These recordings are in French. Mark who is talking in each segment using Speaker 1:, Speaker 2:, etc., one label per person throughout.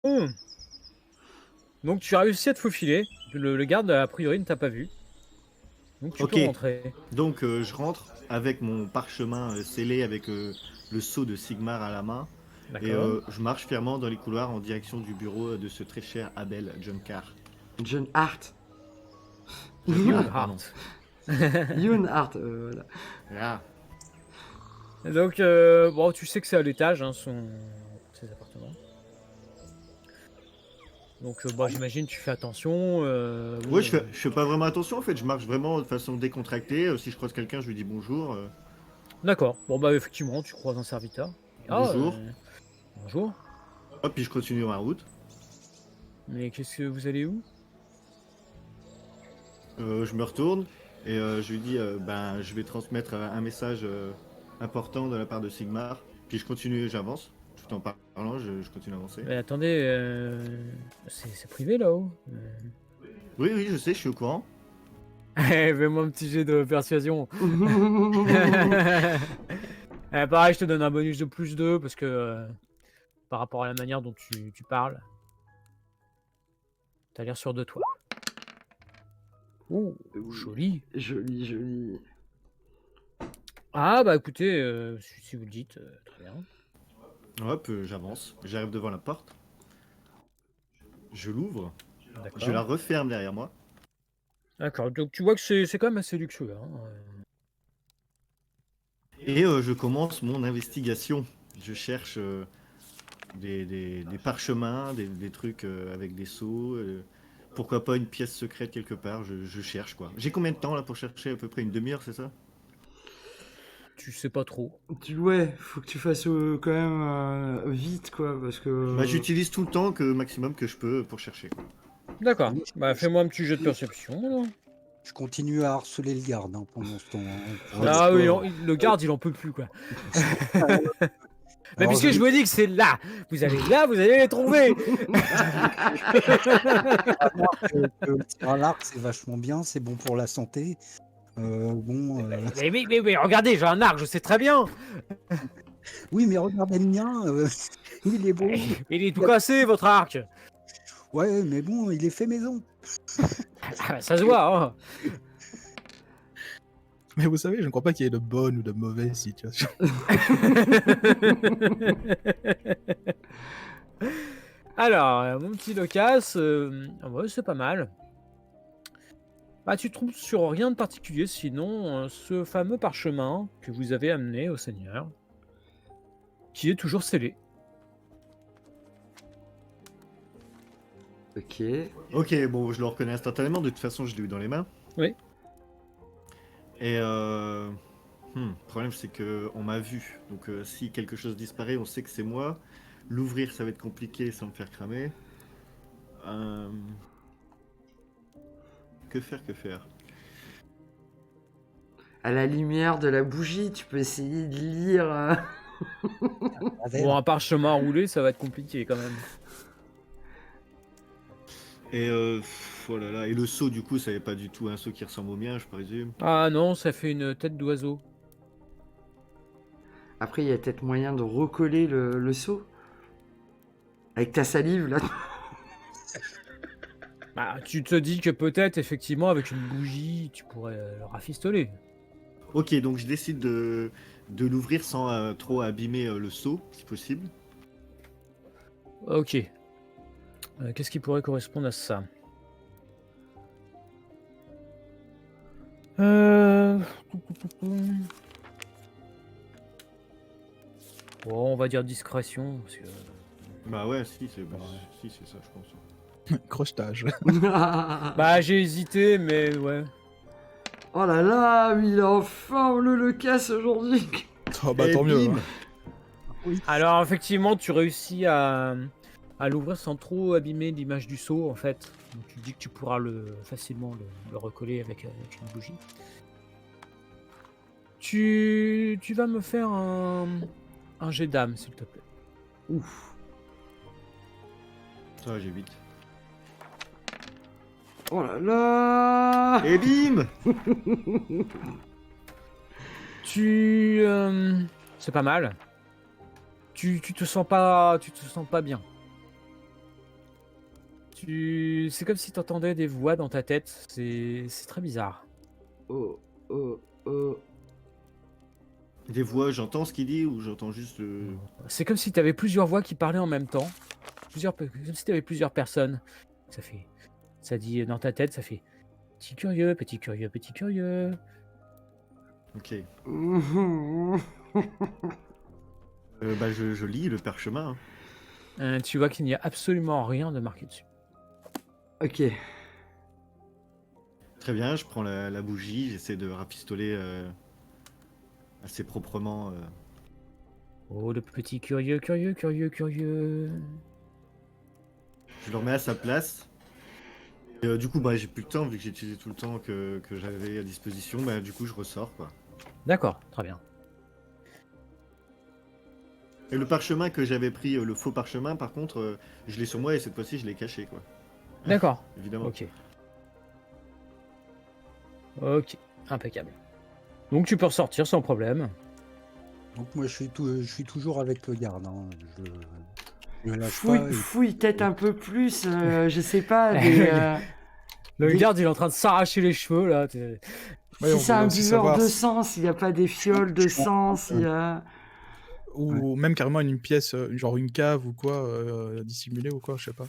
Speaker 1: Oh. Donc tu as réussi à te faufiler. Le garde, a priori, ne t'a pas vu. Donc tu peux
Speaker 2: Ok,
Speaker 1: rentrer.
Speaker 2: donc je rentre avec mon parchemin scellé avec le sceau de Sigmar à la main. Et
Speaker 1: D'accord.
Speaker 2: je marche fièrement dans les couloirs en direction du bureau de ce très cher Abel John Carr.
Speaker 3: John Hart.
Speaker 2: John
Speaker 1: Young
Speaker 2: Carr, pardon.
Speaker 1: Heart.
Speaker 3: Yoon Hart, voilà.
Speaker 1: Ah. Donc, bon, tu sais que c'est à l'étage, hein, ses appartements. Donc, bah, j'imagine tu fais attention.
Speaker 2: Ouais,
Speaker 1: Bon,
Speaker 2: je fais pas vraiment attention en fait, je marche vraiment de façon décontractée. Si je croise quelqu'un, je lui dis bonjour.
Speaker 1: d'accord. Bon, bah, effectivement, tu croises un serviteur. Ah,
Speaker 2: Bonjour.
Speaker 1: bonjour.
Speaker 2: Hop, puis je continue ma route.
Speaker 1: Mais qu'est-ce que vous allez où?
Speaker 2: Je me retourne et je lui dis ben, je vais transmettre un message important de la part de Sigmar. Puis je continue, j'avance. Tout en parlant, je continue à avancer.
Speaker 1: Mais attendez, c'est privé là-haut.
Speaker 2: Oui, oui, je sais, je suis au courant.
Speaker 1: Fais-moi un petit jet de persuasion. Pareil, je te donne un bonus de plus 2 parce que par rapport à la manière dont tu parles, t'as l'air sûr de toi. Ouh, joli.
Speaker 3: Joli, joli.
Speaker 1: Ah bah écoutez, si vous le dites, très bien.
Speaker 2: Hop, j'avance. J'arrive devant la porte. Je l'ouvre. Je la
Speaker 1: D'accord.
Speaker 2: referme derrière moi.
Speaker 1: D'accord, donc tu vois que c'est quand même assez luxueux, hein.
Speaker 2: Et je commence mon investigation. Je cherche des parchemins, des trucs avec des sceaux. Pourquoi pas une pièce secrète quelque part. Je cherche quoi. J'ai combien de temps là pour chercher? À peu près une demi-heure, c'est ça?
Speaker 1: Tu sais pas trop.
Speaker 3: Ouais, faut que tu fasses quand même vite, quoi, parce que...
Speaker 2: Bah, j'utilise tout le temps maximum que je peux pour chercher, quoi.
Speaker 1: D'accord,
Speaker 4: Moi,
Speaker 1: bah fais-moi un petit jet de perception alors.
Speaker 4: je continue à harceler le garde pendant ce temps, pour être
Speaker 1: Ah oui,
Speaker 4: sûr.
Speaker 1: le garde il en peut plus quoi. Mais
Speaker 4: Alors,
Speaker 1: puisque je vous dis que c'est là, vous allez les trouver.
Speaker 4: le tir à l'arc, c'est vachement bien, c'est bon pour la santé. Bon,
Speaker 1: Mais regardez, j'ai un arc, je sais très bien.
Speaker 4: oui, mais regardez le mien, il est beau.
Speaker 1: Il est tout cassé votre arc.
Speaker 4: Ouais, mais bon, il est fait maison.
Speaker 1: Ah, bah, ça se voit, hein.
Speaker 5: Mais vous savez, je ne crois pas qu'il y ait de bonnes ou de mauvaises situations.
Speaker 1: Alors, mon petit Locas, ouais, c'est pas mal. Bah, tu trouves sur rien de particulier, sinon ce fameux parchemin que vous avez amené au Seigneur, qui est toujours scellé.
Speaker 3: Ok.
Speaker 2: Ok, bon, je le reconnais instantanément. De toute façon, je l'ai eu dans les mains.
Speaker 1: Oui.
Speaker 2: Et le problème, c'est que on m'a vu. Donc, si quelque chose disparaît, on sait que c'est moi. L'ouvrir, ça va être compliqué sans me faire cramer. Euh, Que faire, que faire?
Speaker 3: À la lumière de la bougie, tu peux essayer de lire...
Speaker 1: Bon, un parchemin roulé, ça va être compliqué quand même.
Speaker 2: Et oh là là, et le seau, du coup, ça n'est pas du tout un seau qui ressemble au mien, je présume.
Speaker 1: Ah non, ça fait une tête d'oiseau.
Speaker 3: Après, il y a peut-être moyen de recoller le seau. Avec ta salive, là.
Speaker 1: Bah, tu te dis que peut-être, effectivement, avec une bougie, tu pourrais le rafistoler.
Speaker 2: Ok, donc je décide de l'ouvrir sans trop abîmer le seau, si possible.
Speaker 1: Ok. Qu'est-ce qui pourrait correspondre à ça? Bon, on va dire discrétion, parce que...
Speaker 2: Bah ouais, si, c'est ça, je pense.
Speaker 5: Crochetage.
Speaker 1: Bah, j'ai hésité, mais ouais.
Speaker 3: Oh là là, mais il a enfin le casse aujourd'hui.
Speaker 5: Oh bah
Speaker 2: Et
Speaker 5: tant mieux.
Speaker 2: bim
Speaker 5: Hein.
Speaker 1: Alors, effectivement, tu réussis à l'ouvrir sans trop abîmer l'image du seau, en fait. Donc, tu dis que tu pourras facilement le recoller avec une bougie. Tu vas me faire un jet d'âme, s'il te plaît.
Speaker 3: Ouf.
Speaker 2: Ça va, j'ai vite.
Speaker 3: Oh là là.
Speaker 2: Et bim
Speaker 1: C'est pas mal. Tu te sens pas bien. C'est comme si tu entendais des voix dans ta tête. C'est très bizarre.
Speaker 3: Oh, oh, oh.
Speaker 2: Des voix, j'entends ce qu'il dit ou j'entends juste
Speaker 1: C'est comme si tu avais plusieurs voix qui parlaient en même temps. Comme si tu avais plusieurs personnes. Ça dit dans ta tête, ça fait petit curieux, petit curieux, petit curieux.
Speaker 2: Ok. Bah, je lis le parchemin. Hein.
Speaker 1: Tu vois qu'il n'y a absolument rien de marqué dessus.
Speaker 3: Ok.
Speaker 2: Très bien, je prends la bougie, j'essaie de rafistoler assez proprement.
Speaker 1: Oh, le petit curieux, curieux, curieux, curieux.
Speaker 2: Je le remets à sa place. Et, du coup, bah, j'ai plus de temps, vu que j'ai utilisé tout le temps que j'avais à disposition. Bah, du coup, je ressors, quoi.
Speaker 1: D'accord, très bien.
Speaker 2: Et le parchemin que j'avais pris, le faux parchemin, par contre, je l'ai sur moi et cette fois-ci, je l'ai caché, quoi.
Speaker 1: D'accord.
Speaker 2: Évidemment.
Speaker 1: Ok. Ok, impeccable. Donc tu peux ressortir sans problème.
Speaker 4: Donc moi je suis toujours avec le garde. Hein. Je lâche
Speaker 3: Fouille,
Speaker 4: pas.
Speaker 3: fouille peut-être un peu plus, je sais pas,
Speaker 1: Le
Speaker 3: Des-
Speaker 1: garde, il est en train de s'arracher les cheveux là.
Speaker 5: Ouais, on
Speaker 3: si c'est un
Speaker 5: voulait aussi
Speaker 3: buveur
Speaker 5: savoir
Speaker 3: de
Speaker 5: si-
Speaker 3: sang, s'il n'y a pas des fioles de sang, s'il y a...
Speaker 5: Ou même carrément une pièce, genre une cave ou quoi, dissimulée ou quoi, je sais pas.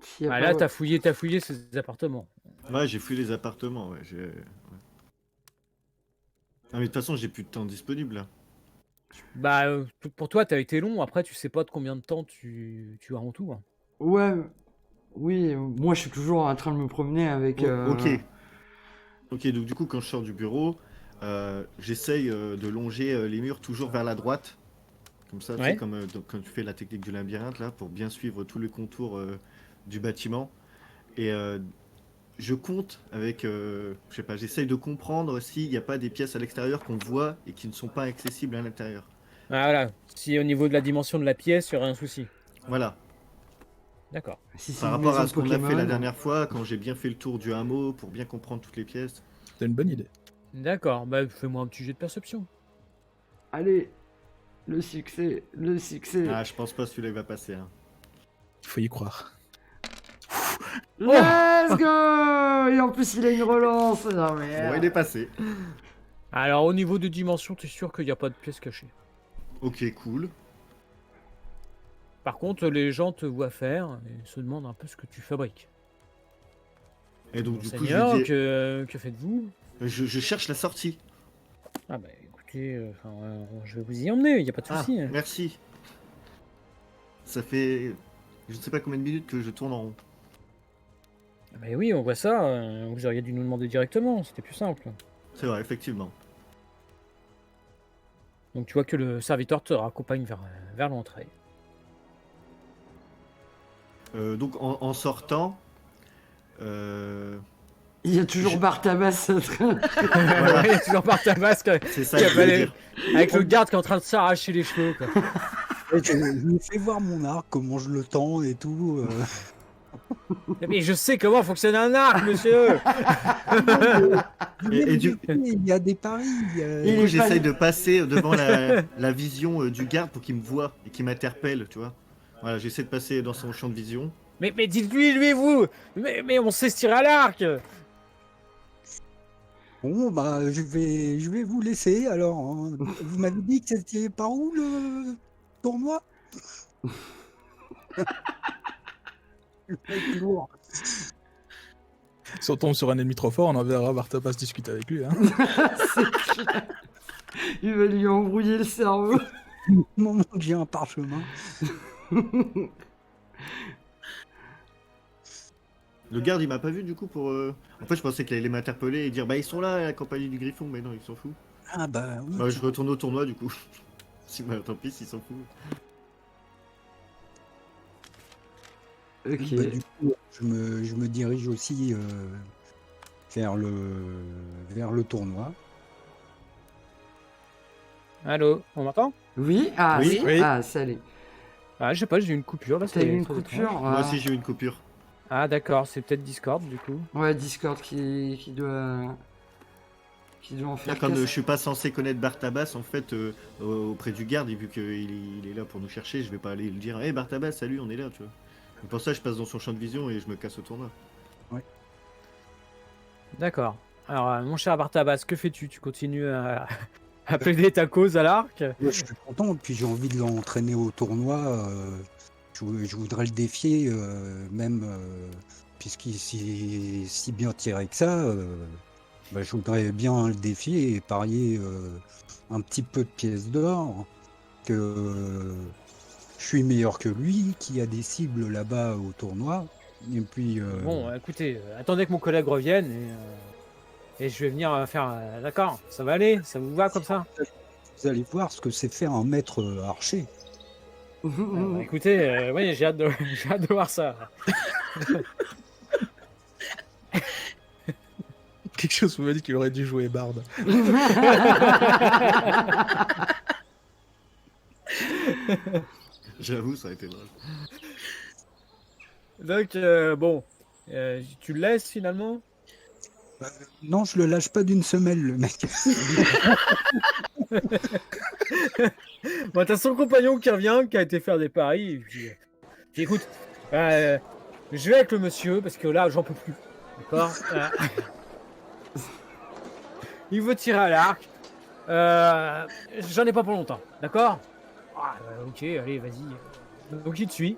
Speaker 3: s'il y a
Speaker 1: Ah,
Speaker 3: pas-
Speaker 1: là, t'as fouillé ses appartements.
Speaker 2: Ouais, j'ai fouillé les appartements, ouais. Ouais. Ah, mais de toute façon, j'ai plus de temps disponible, là.
Speaker 1: Bah, pour toi, t'as été long. Après, tu sais pas de combien de temps tu as en tout. Hein.
Speaker 3: Ouais, oui, moi je suis toujours en train de me promener avec...
Speaker 2: Ok. Ok, donc du coup, quand je sors du bureau, j'essaye de longer les murs toujours vers la droite. Comme ça, tu sais,
Speaker 1: Ouais.
Speaker 2: comme quand tu fais la technique du labyrinthe, là, pour bien suivre tous les contours du bâtiment. Et je compte avec, je sais pas, j'essaye de comprendre s'il n'y a pas des pièces à l'extérieur qu'on voit et qui ne sont pas accessibles à l'intérieur.
Speaker 1: Ah, voilà. Si au niveau de la dimension de la pièce, il y aurait un souci.
Speaker 2: Voilà.
Speaker 1: D'accord.
Speaker 3: Si c'est
Speaker 2: Par
Speaker 3: une
Speaker 2: rapport
Speaker 3: maison
Speaker 2: à ce qu'on a fait
Speaker 3: Pokémon,
Speaker 2: la dernière fois, quand j'ai bien fait le tour du hameau pour bien comprendre toutes les pièces.
Speaker 5: C'était une bonne idée.
Speaker 1: D'accord. Bah, fais-moi un petit jet de perception.
Speaker 3: allez, le succès, le succès.
Speaker 2: Ah, je pense pas celui-là il va passer. Hein.
Speaker 5: Il faut y croire.
Speaker 3: Let's go! Et en plus il a une relance. Non mais...
Speaker 2: Bon, il est passé.
Speaker 1: Alors, au niveau de dimension, t'es sûr qu'il n'y a pas de pièce cachée.
Speaker 2: Ok, cool.
Speaker 1: Par contre, les gens te voient faire et se demandent un peu ce que tu fabriques.
Speaker 2: Et donc, du coup, je
Speaker 1: Seigneur,
Speaker 2: lui dis,
Speaker 1: que faites-vous?
Speaker 2: je cherche la sortie.
Speaker 1: Ah bah écoutez, je vais vous y emmener, il n'y a pas de
Speaker 2: Ah,
Speaker 1: souci.
Speaker 2: merci. Ça fait je ne sais pas combien de minutes que je tourne en rond.
Speaker 1: Ah bah oui, on voit ça, vous auriez dû nous demander directement, c'était plus simple.
Speaker 2: C'est vrai, effectivement.
Speaker 1: Donc tu vois que le serviteur te raccompagne vers l'entrée.
Speaker 2: Donc, en sortant,
Speaker 3: Il y a toujours
Speaker 2: Je-
Speaker 3: Bartabas.
Speaker 2: voilà,
Speaker 1: Il y a toujours par ta masque
Speaker 2: c'est ça
Speaker 1: qui
Speaker 2: que
Speaker 1: a
Speaker 2: je voulais
Speaker 1: pas
Speaker 2: dire.
Speaker 1: avec le garde qui est en train de s'arracher les cheveux. Quoi.
Speaker 4: Et je lui fais voir mon arc, comment je le tends et tout.
Speaker 1: Mais je sais comment fonctionne un arc, monsieur.
Speaker 2: Et du
Speaker 4: Il y a des paris.
Speaker 3: Il
Speaker 2: coup,
Speaker 3: est
Speaker 2: j'essaye
Speaker 3: pas-
Speaker 2: de passer devant la vision du garde pour qu'il me voie et qu'il m'interpelle, tu vois. Voilà, j'essaie de passer dans son champ de vision.
Speaker 1: Mais dites-lui, lui et vous. Mais on sait se tirer à l'arc.
Speaker 4: Bon, bah, je vais vous laisser. Alors, hein. Vous m'avez dit que c'était par où le tournoi? Le mec lourd.
Speaker 5: Si on tombe sur un ennemi trop fort, on enverra Bartabas discuter avec lui. Hein.
Speaker 3: C'est clair. Il va lui embrouiller le cerveau.
Speaker 4: Au moment que j'ai un parchemin.
Speaker 2: Le garde, il m'a pas vu du coup pour. En fait, je pensais qu'il allait m'interpeller et dire bah ils sont là, la compagnie du Griffon, mais non, ils s'en foutent.
Speaker 4: Ah bah oui.
Speaker 2: Bah, je retourne au tournoi du coup. Si, bah, tant pis, s'ils s'en foutent.
Speaker 3: Ok.
Speaker 4: Bah, du coup, je me dirige aussi vers le tournoi.
Speaker 1: Allô, on m'entend?
Speaker 3: Oui, ah,
Speaker 2: Oui.
Speaker 5: Oui.
Speaker 3: ah, salut.
Speaker 1: Ah, je sais pas, j'ai eu une coupure là.
Speaker 3: T'as eu une coupure?
Speaker 2: Moi
Speaker 3: Ah.
Speaker 2: aussi, j'ai eu une coupure.
Speaker 1: Ah d'accord, c'est peut-être Discord du coup.
Speaker 3: Ouais, Discord qui doit en faire
Speaker 2: Comme
Speaker 3: casse.
Speaker 2: je suis pas censé connaître Bartabas, en fait, auprès du garde, et vu qu'il est là pour nous chercher, je vais pas aller lui dire hey Bartabas, salut, on est là, tu vois. Et pour ça, je passe dans son champ de vision et je me casse au tournoi.
Speaker 1: D'accord. Alors, mon cher Bartabas, que fais-tu? Tu continues à, à plaider ta cause à l'arc?
Speaker 4: Moi, je suis content, puis j'ai envie de l'entraîner au tournoi. Je voudrais le défier, même puisqu'il s'est si bien tiré que ça. Bah, je voudrais bien le défier et parier un petit peu de pièces d'or que je suis meilleur que lui, qu'il y a des cibles là-bas au tournoi. Et puis,
Speaker 1: Bon, écoutez, attendez que mon collègue revienne et je vais venir faire. D'accord, ça va aller? Ça vous va comme ça?
Speaker 4: vous allez voir ce que c'est faire un maître archer.
Speaker 1: Bah, écoutez, oui, j'ai hâte de, j'ai hâte de voir ça.
Speaker 5: Quelque chose me dit qu'il aurait dû jouer Bard.
Speaker 2: J'avoue, ça a été drôle.
Speaker 1: Donc, bon, tu le laisses finalement?
Speaker 4: Non, je le lâche pas d'une semelle, le mec.
Speaker 1: Bon, t'as son compagnon qui revient, qui a été faire des paris, et puis écoute, je vais avec le monsieur, parce que là, j'en peux plus. D'accord? Il veut tirer à l'arc. J'en ai pas pour longtemps, d'accord? Ok, allez, vas-y. Donc il te suit.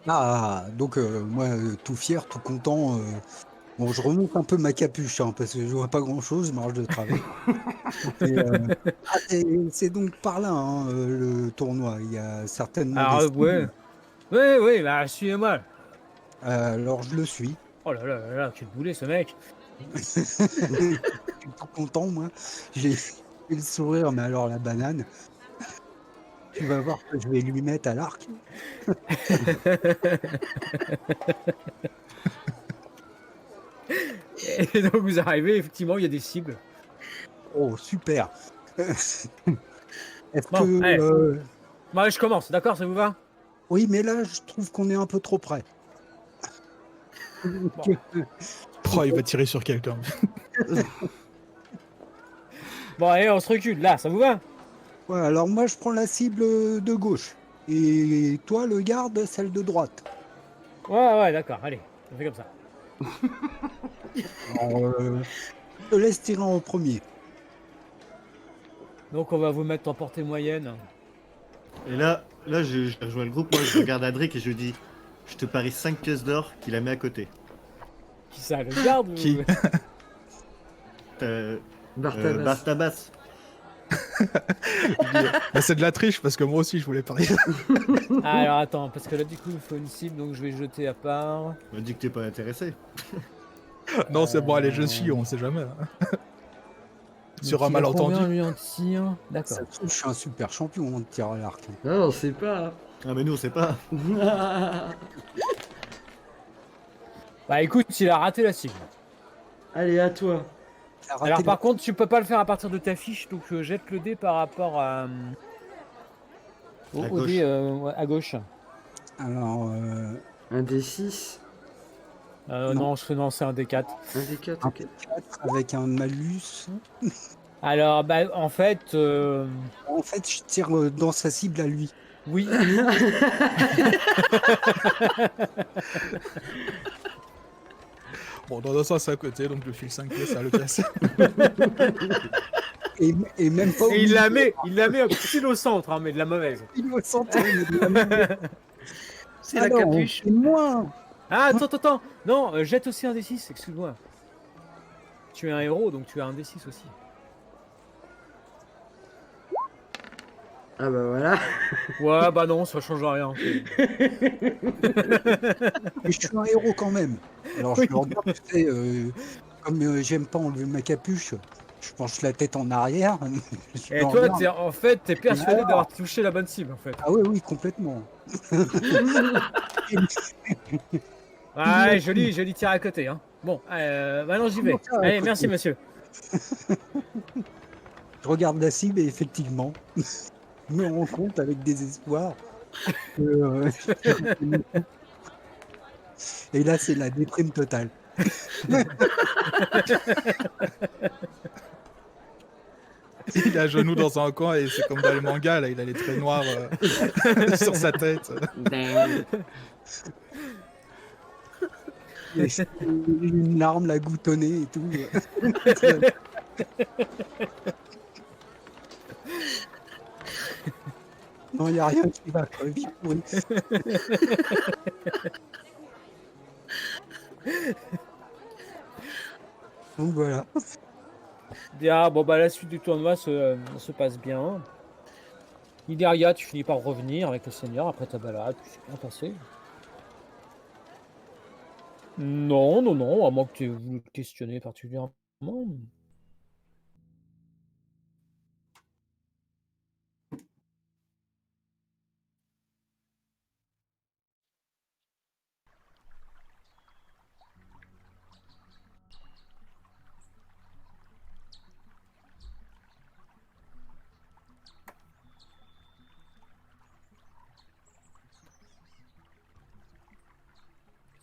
Speaker 4: Ah, donc moi, tout fier, tout content. Bon, je remonte un peu ma capuche, hein, parce que je vois pas grand-chose, je marche de travers. Et, c'est donc par là, hein, le tournoi. Il y a certainement
Speaker 1: Alors,
Speaker 4: des cibles.
Speaker 1: ouais, bah suivez-moi.
Speaker 4: Alors, je le suis.
Speaker 1: Oh là là là là, quel boulet ce mec.
Speaker 4: Je suis tout content, moi. J'ai le sourire, mais alors la banane. Tu vas voir que je vais lui mettre à l'arc.
Speaker 1: Et donc vous arrivez, effectivement, il y a des cibles.
Speaker 4: Oh, super. Est-ce
Speaker 1: Bon,
Speaker 4: que...
Speaker 1: allez. Bon, allez, je commence, d'accord, ça vous va?
Speaker 4: Oui, mais là, je trouve qu'on est un peu trop près.
Speaker 5: Oh, il va tirer sur quelqu'un.
Speaker 1: Bon, allez, on se recule, là, ça vous va?
Speaker 4: Ouais, alors moi, je prends la cible de gauche. Et toi, le garde, celle de droite.
Speaker 1: Ouais, d'accord, allez, on fait comme ça.
Speaker 4: Alors, je te laisse tirer en premier.
Speaker 1: Donc on va vous mettre en portée moyenne.
Speaker 2: Et là je rejoins le groupe, moi je regarde Adric et je dis, je te parie 5 pièces d'or qu'il la met à côté.
Speaker 1: Qui ça, le garde ou...
Speaker 5: Qui
Speaker 2: Bartabas.
Speaker 5: Bah, c'est de la triche parce que moi aussi je voulais parier.
Speaker 1: Ah, alors attends, parce que là du coup il faut une cible, donc je vais jeter à part.
Speaker 2: On m'a dit que t'es pas intéressé.
Speaker 5: Non, c'est bon, allez, je suis, on sait jamais. Sur un
Speaker 1: Donc, il a combien,
Speaker 5: malentendu.
Speaker 1: lui en tir? D'accord.
Speaker 4: Ça se trouve, je suis un super champion de tir à l'arc.
Speaker 3: Non, on sait pas.
Speaker 2: Ah mais nous on sait pas.
Speaker 1: Bah écoute, il a raté la cible.
Speaker 3: Allez, à toi.
Speaker 4: T'as raté
Speaker 1: Alors
Speaker 4: le-
Speaker 1: par contre, tu peux pas le faire à partir de ta fiche, donc jette le dé par rapport à... au
Speaker 2: gauche.
Speaker 1: dé ouais, à gauche.
Speaker 4: Alors,
Speaker 3: Un des 6,
Speaker 1: Non, c'est un D4.
Speaker 3: un des 4,
Speaker 4: un
Speaker 3: ok.
Speaker 4: 4 avec un malus.
Speaker 1: Alors, bah en fait,
Speaker 4: En fait, je tire dans sa cible à lui.
Speaker 1: oui.
Speaker 5: Bon, dans un sens à côté, donc je file 5 pièces, ça le casse.
Speaker 4: Et même pas au
Speaker 1: Et il la
Speaker 4: milieu.
Speaker 1: met pile au centre, hein, mais de la mauvaise.
Speaker 4: Il au centre, mais de la même-
Speaker 3: C'est
Speaker 4: Ah
Speaker 3: la
Speaker 4: non,
Speaker 3: capuche.
Speaker 4: c'est moins.
Speaker 1: Ah, attends. Non, jette aussi un D6, excuse-moi. Tu es un héros, donc tu as un D6 aussi.
Speaker 3: Ah bah voilà.
Speaker 1: Ouais, bah non, ça change rien.
Speaker 4: Mais je suis un héros quand même. Alors,
Speaker 1: Oui.
Speaker 4: je le regarde, tu sais, comme j'aime pas enlever ma capuche, je penche la tête en arrière. Je
Speaker 1: Et
Speaker 4: le
Speaker 1: toi,
Speaker 4: regarde.
Speaker 1: t'es persuadé d'avoir touché la bonne cible, en fait.
Speaker 4: Ah oui, complètement.
Speaker 1: Ouais, joli tir à côté, hein. Bon, maintenant j'y vais.
Speaker 4: Comment ça, à
Speaker 1: Allez,
Speaker 4: côté
Speaker 1: merci, monsieur.
Speaker 4: Je regarde la cible et effectivement, je me rends compte avec désespoir que, et là, c'est la déprime totale.
Speaker 5: Il est à genoux dans un coin et c'est comme dans les mangas, là, il a les traits noirs sur sa tête.
Speaker 3: Dang.
Speaker 4: Et c'est une larme l'a goutonné et tout. Non, il n'y a rien qui va, quoi. Vie pourrie. Donc voilà.
Speaker 1: Il dit, ah, bon, bah, la suite du tournoi se passe bien. Idaria, tu finis par revenir avec le seigneur après ta balade, puis c'est bien passé. Non, non, non, à moins que tu aies voulu te questionner particulièrement.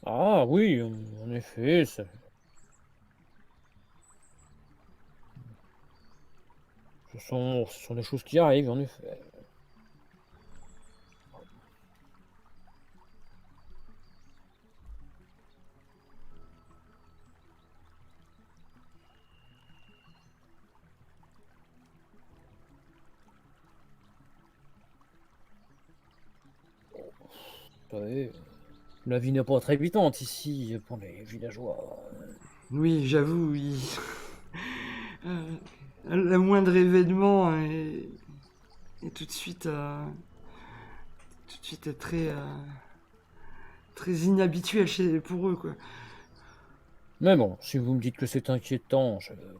Speaker 1: Ah oui, en effet, ce sont des choses qui arrivent, en effet. Vous savez, la vie n'est pas très évidente ici pour les villageois.
Speaker 3: Oui, j'avoue, oui. Le moindre événement est tout de suite, très, très inhabituel pour eux, quoi.
Speaker 1: Mais bon, si vous me dites que c'est inquiétant, je peux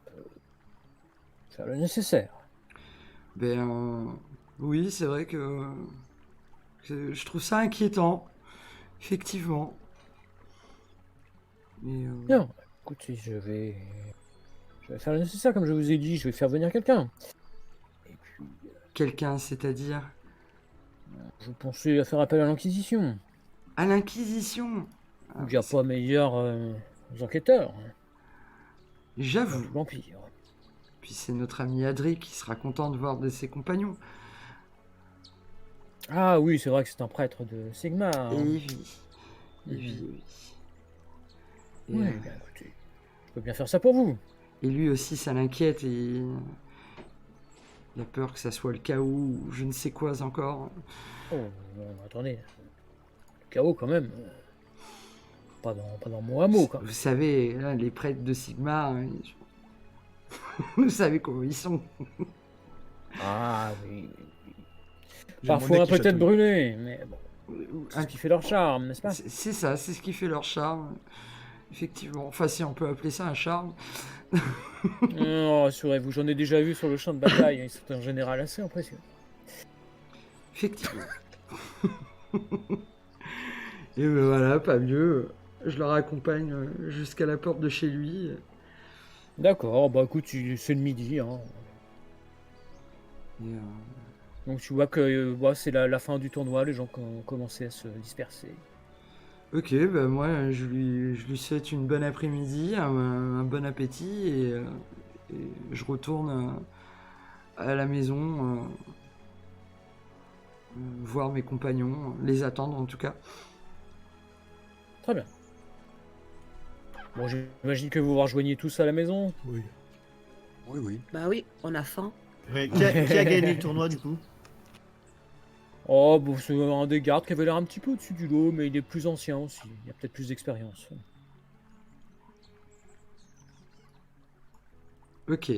Speaker 1: faire le nécessaire.
Speaker 3: Ben, oui, c'est vrai que je trouve ça inquiétant, effectivement. Mais,
Speaker 1: Bien, écoutez, je vais faire le nécessaire, comme je vous ai dit, je vais faire venir quelqu'un. Et puis,
Speaker 3: quelqu'un, c'est-à-dire
Speaker 1: je pensais à faire appel à l'Inquisition.
Speaker 3: à l'Inquisition.
Speaker 1: Il n'y a pas meilleurs enquêteurs
Speaker 3: J'avoue.
Speaker 1: de l'Empire.
Speaker 3: Puis c'est notre ami Adric qui sera content de voir de ses compagnons.
Speaker 1: Ah oui, c'est vrai que c'est un prêtre de Sigmar.
Speaker 3: Et
Speaker 1: hein.
Speaker 3: oui. Et
Speaker 1: Mhm.
Speaker 3: oui. Et,
Speaker 1: Oui, bien écoutez, je peux bien faire ça pour vous.
Speaker 3: et lui aussi, ça l'inquiète et il a peur que ça soit le chaos ou je ne sais quoi encore.
Speaker 1: Oh, attendez. Le chaos quand même. Pas dans mon hameau, quand même.
Speaker 3: Vous savez, là, les prêtres de Sigmar, vous savez comment ils sont.
Speaker 1: Ah oui.
Speaker 5: J'ai
Speaker 1: Parfois
Speaker 5: mon nez qui
Speaker 1: peut-être
Speaker 5: chatouille.
Speaker 1: brûlé, mais bon, c'est ce qui fait leur charme, n'est-ce pas?
Speaker 3: C'est ça, c'est ce qui fait leur charme. Effectivement. Enfin, si on peut appeler ça un charme.
Speaker 1: Non, rassurez-vous, j'en ai déjà vu sur le champ de bataille, ils sont en général assez impressionnants.
Speaker 3: Effectivement. Et ben voilà, pas mieux. Je leur accompagne jusqu'à la porte de chez lui.
Speaker 1: D'accord, bah écoute, c'est le midi, hein.
Speaker 3: Et,
Speaker 1: Donc tu vois que bah, c'est la fin du tournoi, les gens ont commencé à se disperser.
Speaker 3: ok, bah moi je lui souhaite une bonne après-midi, un bon appétit et je retourne à la maison voir mes compagnons, les attendre en tout cas.
Speaker 1: Très bien. Bon, j'imagine que vous vous rejoignez tous à la maison.
Speaker 5: Oui.
Speaker 4: Oui, oui.
Speaker 6: Bah oui, on a faim.
Speaker 2: Ouais, qui a gagné le tournoi du coup?
Speaker 1: Oh, bon, c'est un des gardes qui avait l'air un petit peu au-dessus du lot, mais il est plus ancien aussi, il a peut-être plus d'expérience.
Speaker 3: Ok.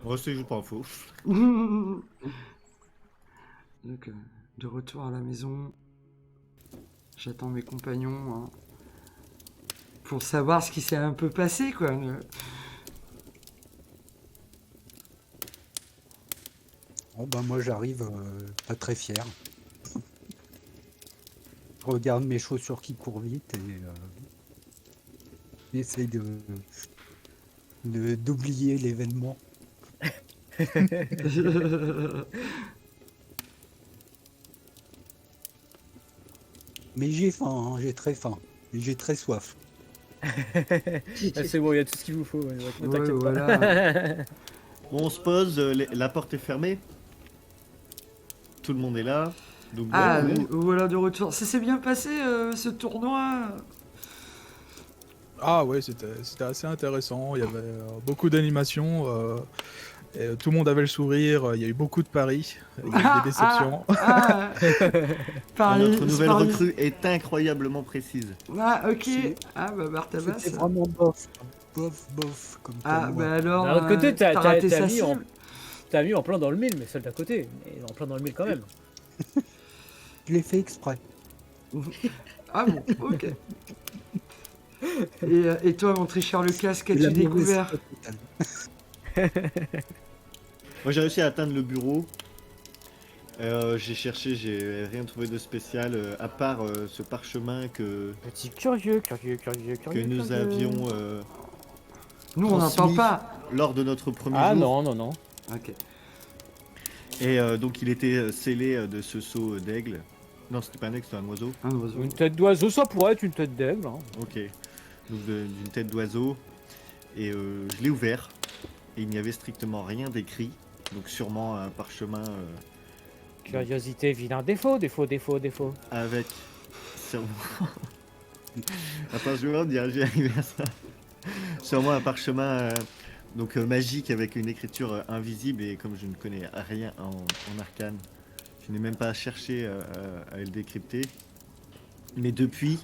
Speaker 2: Oh, c'est juste pas info.
Speaker 3: Donc de retour à la maison, j'attends mes compagnons hein, pour savoir ce qui s'est un peu passé quoi.
Speaker 4: Bon, bah, moi, j'arrive pas très fier. Je regarde mes chaussures qui courent vite et j'essaye d'oublier l'événement. Mais j'ai faim, hein, j'ai très faim. Et j'ai très soif.
Speaker 1: Ah, c'est bon, il y a tout ce qu'il vous faut, ne
Speaker 3: Ouais,
Speaker 1: t'inquiète
Speaker 3: voilà.
Speaker 1: pas.
Speaker 2: Bon, on se pose, la porte est fermée. Tout le monde est là. Donc,
Speaker 3: Ah,
Speaker 2: bon,
Speaker 3: voilà de retour. Ça s'est bien passé ce tournoi.
Speaker 5: Ah ouais, c'était assez intéressant. Il y avait beaucoup d'animations. Et tout le monde avait le sourire. Il y a eu beaucoup de paris. Il y a eu des déceptions.
Speaker 3: Paris,
Speaker 2: Notre nouvelle
Speaker 3: Paris.
Speaker 2: recrue est incroyablement précise.
Speaker 3: Ah, ok.
Speaker 4: C'est-
Speaker 3: Ah, bah, Bartabas.
Speaker 4: C'était vraiment bof. Bof, comme
Speaker 3: Ah,
Speaker 4: tournoi.
Speaker 3: bah alors.
Speaker 1: D'un autre côté,
Speaker 3: t'as raté sa
Speaker 1: mis en,
Speaker 3: cible.
Speaker 1: t'as mis en plein dans le mille, mais celle d'à côté. Mais en plein dans le mille quand même.
Speaker 4: Je l'ai fait exprès.
Speaker 3: Ah bon, ok. Et toi, mon tricheur Lucas,
Speaker 4: La
Speaker 3: qu'as-tu
Speaker 4: mauvaise
Speaker 3: découvert?
Speaker 4: foi totale.
Speaker 2: Moi j'ai réussi à atteindre le bureau. J'ai cherché, j'ai rien trouvé de spécial à part ce parchemin que
Speaker 1: Petit curieux.
Speaker 2: nous avions
Speaker 3: Nous, on n'en
Speaker 2: transmis.
Speaker 3: parle pas.
Speaker 2: lors de notre premier
Speaker 1: Ah
Speaker 2: jour.
Speaker 1: non.
Speaker 3: Ok.
Speaker 2: Et donc il était scellé de ce sceau d'aigle. Non, c'était pas un aigle, c'était un oiseau.
Speaker 3: Un oiseau.
Speaker 1: Une tête d'oiseau, ça pourrait être une tête d'aigle. Hein.
Speaker 2: Ok. Donc d'une tête d'oiseau. Et je l'ai ouvert. Et il n'y avait strictement rien d'écrit. Donc sûrement un parchemin
Speaker 1: Curiosité, vilain défaut.
Speaker 2: avec sûrement. Attends, je vais dire, j'y arrivé à ça. Sûrement un parchemin donc magique avec une écriture invisible. Et comme je ne connais rien en arcane, je n'ai même pas cherché à le décrypter. Mais depuis,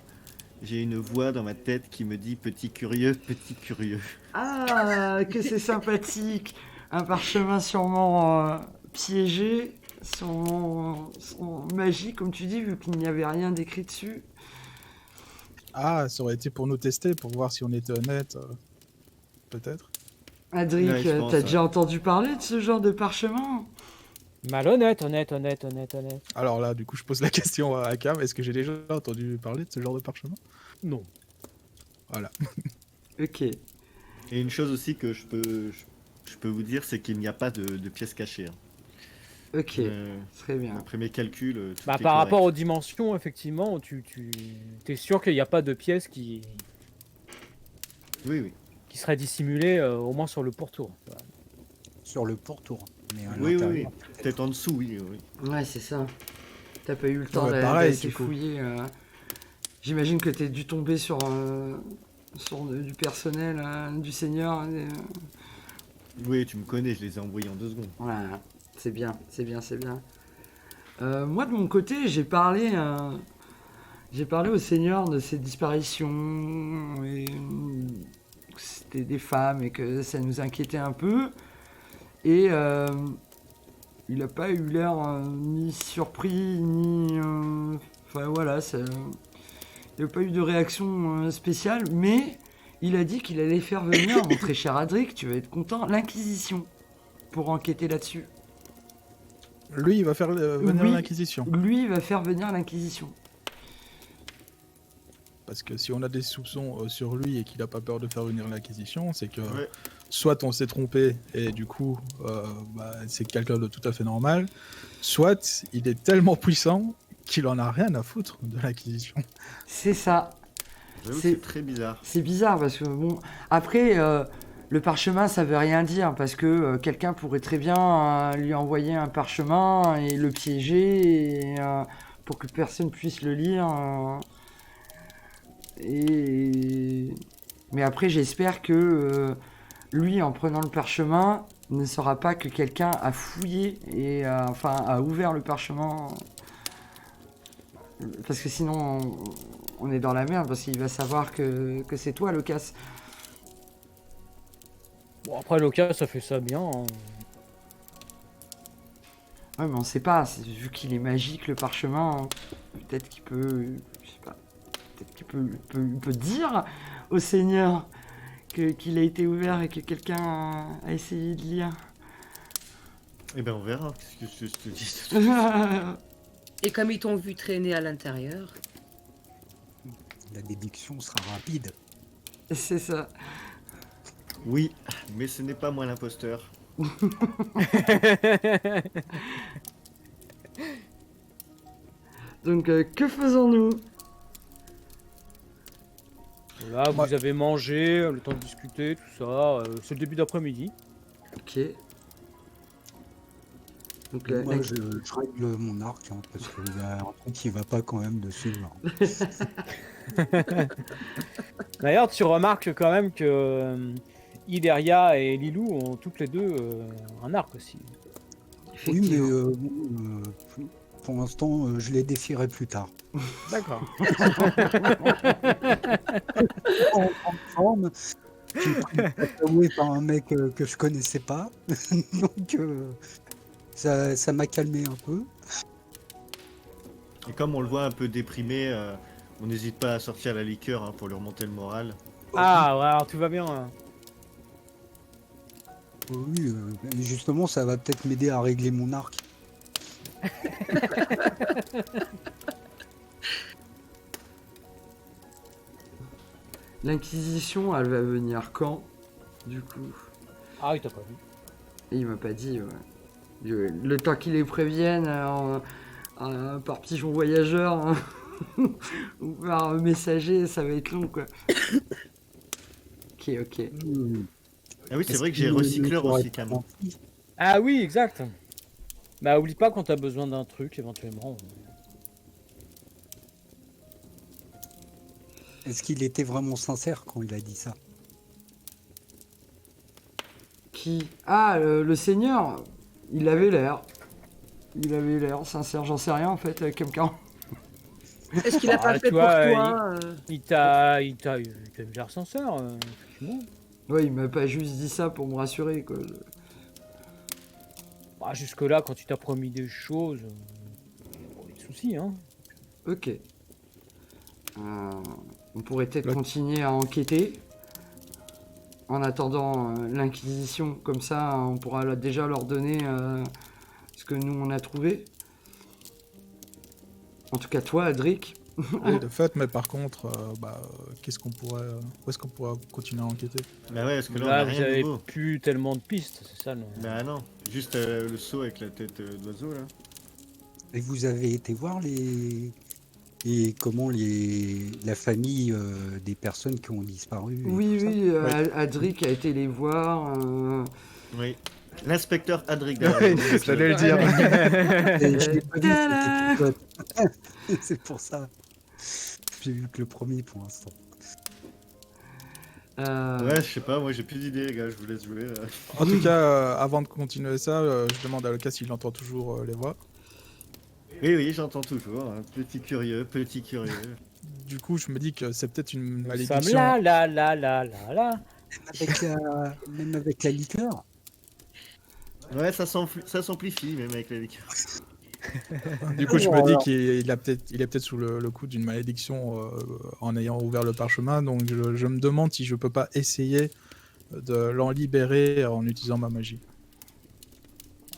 Speaker 2: j'ai une voix dans ma tête qui me dit petit curieux, petit curieux.
Speaker 3: Ah, que c'est sympathique. Un parchemin sûrement piégé, sûrement magique, comme tu dis, vu qu'il n'y avait rien d'écrit dessus.
Speaker 5: Ah, ça aurait été pour nous tester, pour voir si on était honnête. Peut-être.
Speaker 3: Adric,
Speaker 2: Ouais, je pense,
Speaker 3: t'as
Speaker 2: ouais.
Speaker 3: déjà entendu parler de ce genre de parchemin?
Speaker 1: Malhonnête, honnête.
Speaker 5: Alors là, du coup, je pose la question à Cam. Est-ce que j'ai déjà entendu parler de ce genre de parchemin?
Speaker 1: Non.
Speaker 5: Voilà.
Speaker 3: Ok.
Speaker 2: Et une chose aussi que je peux vous dire, c'est qu'il n'y a pas de pièces cachées. Hein.
Speaker 3: Ok, très bien.
Speaker 2: Après mes calculs, tout
Speaker 1: Bah,
Speaker 2: est
Speaker 1: par rapport aux
Speaker 2: correct.
Speaker 1: dimensions, effectivement, tu es sûr qu'il n'y a pas de pièce qui
Speaker 2: Oui.
Speaker 1: serait dissimulée, au moins sur le pourtour. Voilà.
Speaker 4: Sur le pourtour. Mais à
Speaker 2: Oui.
Speaker 4: l'intérieur,
Speaker 2: Peut-être en dessous, oui.
Speaker 3: Ouais, c'est ça. T'as pas eu le temps
Speaker 5: Ouais, pareil,
Speaker 3: d'assez
Speaker 5: du coup.
Speaker 3: fouiller. J'imagine que t'es dû tomber sur du personnel du Seigneur.
Speaker 2: Oui, tu me connais, je les ai envoyés en 2 secondes.
Speaker 3: Voilà, c'est bien. Moi, de mon côté, j'ai parlé au Seigneur de ses disparitions, et que c'était des femmes et que ça nous inquiétait un peu. Et il n'a pas eu l'air ni surpris, ni... Enfin voilà, il n'y a pas eu de réaction spéciale, mais il a dit qu'il allait faire venir, mon très cher Adric, tu vas être content, l'Inquisition, pour enquêter là-dessus.
Speaker 5: Lui, il va faire venir
Speaker 3: Oui.
Speaker 5: l'Inquisition.
Speaker 3: Lui, il va faire venir l'Inquisition.
Speaker 5: Parce que si on a des soupçons sur lui et qu'il a pas peur de faire venir l'Inquisition, c'est que
Speaker 2: Ouais.
Speaker 5: soit on s'est trompé et du coup, c'est quelqu'un de tout à fait normal, soit il est tellement puissant qu'il en a rien à foutre de l'Inquisition.
Speaker 3: C'est ça.
Speaker 2: J'avoue que
Speaker 3: C'est-
Speaker 2: c'est très bizarre.
Speaker 3: C'est bizarre parce que bon, après le parchemin ça veut rien dire parce que quelqu'un pourrait très bien lui envoyer un parchemin et le piéger et, pour que personne puisse le lire. Mais après j'espère que lui en prenant le parchemin ne saura pas que quelqu'un a fouillé et a ouvert le parchemin parce que sinon on est dans la merde parce qu'il va savoir que c'est toi le casse.
Speaker 1: Bon, après, Loca, ça fait ça bien. Hein.
Speaker 3: Ouais, mais on sait pas, vu qu'il est magique le parchemin, peut-être qu'il peut. Je sais pas. Peut-être qu'il peut dire au Seigneur qu'il a été ouvert et que quelqu'un a essayé de lire.
Speaker 2: Eh ben on verra, qu'est-ce que je te dis.
Speaker 6: Et comme ils t'ont vu traîner à l'intérieur,
Speaker 4: la déduction sera rapide.
Speaker 3: C'est ça.
Speaker 2: Oui, mais ce n'est pas moi l'imposteur.
Speaker 3: Donc, que faisons-nous?
Speaker 1: Là, vous avez mangé, le temps de discuter, tout ça. C'est le début d'après-midi.
Speaker 3: Ok. Donc,
Speaker 4: Moi, je règle mon arc, hein, parce qu'il y a un truc qui va pas quand même dessus. Hein.
Speaker 1: D'ailleurs, tu remarques quand même que Ileria et Lilou ont toutes les deux un arc aussi.
Speaker 4: Oui, mais
Speaker 6: Effectivement.
Speaker 4: bon, pour l'instant, je les défierai plus tard.
Speaker 1: D'accord.
Speaker 4: En grande forme, j'ai pris tatoué par un mec que je connaissais pas, donc ça m'a calmé un peu.
Speaker 2: Et comme on le voit un peu déprimé, on n'hésite pas à sortir la liqueur hein, pour lui remonter le moral.
Speaker 1: Ah, ouais, alors tout va bien. Hein.
Speaker 4: Oui, justement, ça va peut-être m'aider à régler mon arc.
Speaker 3: L'Inquisition, elle va venir quand, du coup?
Speaker 1: Ah oui, t'as pas vu.
Speaker 3: Il m'a pas dit, ouais. Le temps qu'ils les préviennent par pigeon voyageur hein, ou par messager, ça va être long, quoi. Ok.
Speaker 2: Ah oui, c'est
Speaker 4: Est-ce
Speaker 2: vrai que j'ai
Speaker 4: qu'il
Speaker 2: recycleur
Speaker 4: ne t'aurait
Speaker 2: aussi,
Speaker 4: pas
Speaker 2: Cam.
Speaker 4: menti?
Speaker 1: Ah oui, exact. Bah, oublie pas quand t'as besoin d'un truc, éventuellement.
Speaker 4: Est-ce qu'il était vraiment sincère quand il a dit ça?
Speaker 3: Qui? Ah, le Seigneur, il avait l'air. Il avait l'air sincère, j'en sais rien en fait, comme quand.
Speaker 6: Est-ce qu'il a pas
Speaker 1: Ah,
Speaker 6: fait
Speaker 1: tu
Speaker 6: pour
Speaker 1: vois,
Speaker 6: toi
Speaker 1: Il t'a une genre sincère, effectivement.
Speaker 3: Ouais, il m'a pas juste dit ça pour me rassurer, quoi.
Speaker 1: Bah, jusque-là, quand tu t'as promis des choses, pas de soucis, hein.
Speaker 3: Ok. On pourrait peut-être
Speaker 5: Là-
Speaker 3: continuer à enquêter. En attendant l'Inquisition, comme ça on pourra déjà leur donner ce que nous on a trouvé. En tout cas toi, Adric.
Speaker 5: Oui, de fait, mais par contre, qu'est-ce qu'on pourrait, où est-ce qu'on pourrait continuer à enquêter?
Speaker 2: Bah ouais, parce que là, on
Speaker 1: Là,
Speaker 2: a
Speaker 1: vous
Speaker 2: rien de
Speaker 1: avez
Speaker 2: nouveau.
Speaker 1: plus tellement de pistes, c'est ça.
Speaker 2: Bah non, juste le saut avec la tête d'oiseau là.
Speaker 4: Et vous avez été voir et comment la famille des personnes qui ont disparu et
Speaker 3: Oui,
Speaker 4: tout ça?
Speaker 3: oui,
Speaker 2: Oui.
Speaker 3: Adric a été les voir.
Speaker 2: Oui. L'inspecteur Adric
Speaker 5: Ouais,
Speaker 2: Darwin.
Speaker 5: j'allais le dire.
Speaker 4: Et je l'ai pas vu,
Speaker 3: Tada
Speaker 4: c'était tout seul. C'est pour ça. J'ai vu que le premier pour l'instant.
Speaker 2: Ouais, je sais pas, moi j'ai plus d'idées, les gars, je vous laisse jouer.
Speaker 5: En tout cas, avant de continuer ça, je demande à Lucas s'il entend toujours les voix.
Speaker 2: Oui, oui, j'entends toujours. Hein. Petit curieux, petit curieux.
Speaker 5: Du coup, je me dis que c'est peut-être une
Speaker 1: Sam,
Speaker 5: malédiction.
Speaker 1: là.
Speaker 4: Même avec la liqueur.
Speaker 2: Ouais, ça s'amplifie même avec la liqueur.
Speaker 5: Du coup, je me dis qu'il est peut-être sous le coup d'une malédiction en ayant ouvert le parchemin. Donc, je me demande si je peux pas essayer de l'en libérer en utilisant ma magie.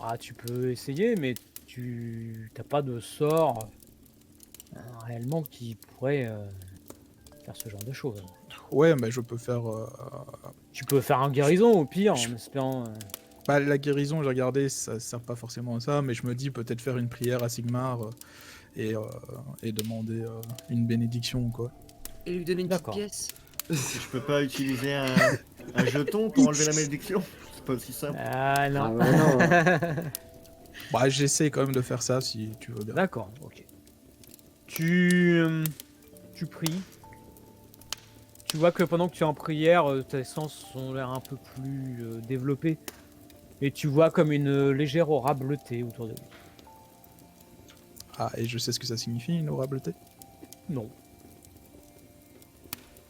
Speaker 1: Ah, tu peux essayer, mais tu t'as pas de sort réellement qui pourrait faire ce genre de choses.
Speaker 5: Ouais, mais je peux faire.
Speaker 1: Tu peux faire un guérison au pire, en espérant.
Speaker 5: La guérison, j'ai regardé, ça sert pas forcément à ça, mais je me dis peut-être faire une prière à Sigmar et demander une bénédiction, quoi.
Speaker 6: Et lui donner une petite
Speaker 1: D'accord.
Speaker 6: pièce.
Speaker 2: Je peux pas utiliser un jeton pour enlever la malédiction. C'est pas aussi simple.
Speaker 1: Ah
Speaker 3: Ah
Speaker 1: non.
Speaker 3: bah non.
Speaker 5: J'essaie quand même de faire ça si tu veux bien.
Speaker 1: D'accord, ok. Tu pries. Tu vois que pendant que tu es en prière, tes sens ont l'air un peu plus développés. Et tu vois comme une légère aura bleutée autour de lui.
Speaker 5: Ah, et je sais ce que ça signifie, une aura bleutée?
Speaker 1: Non.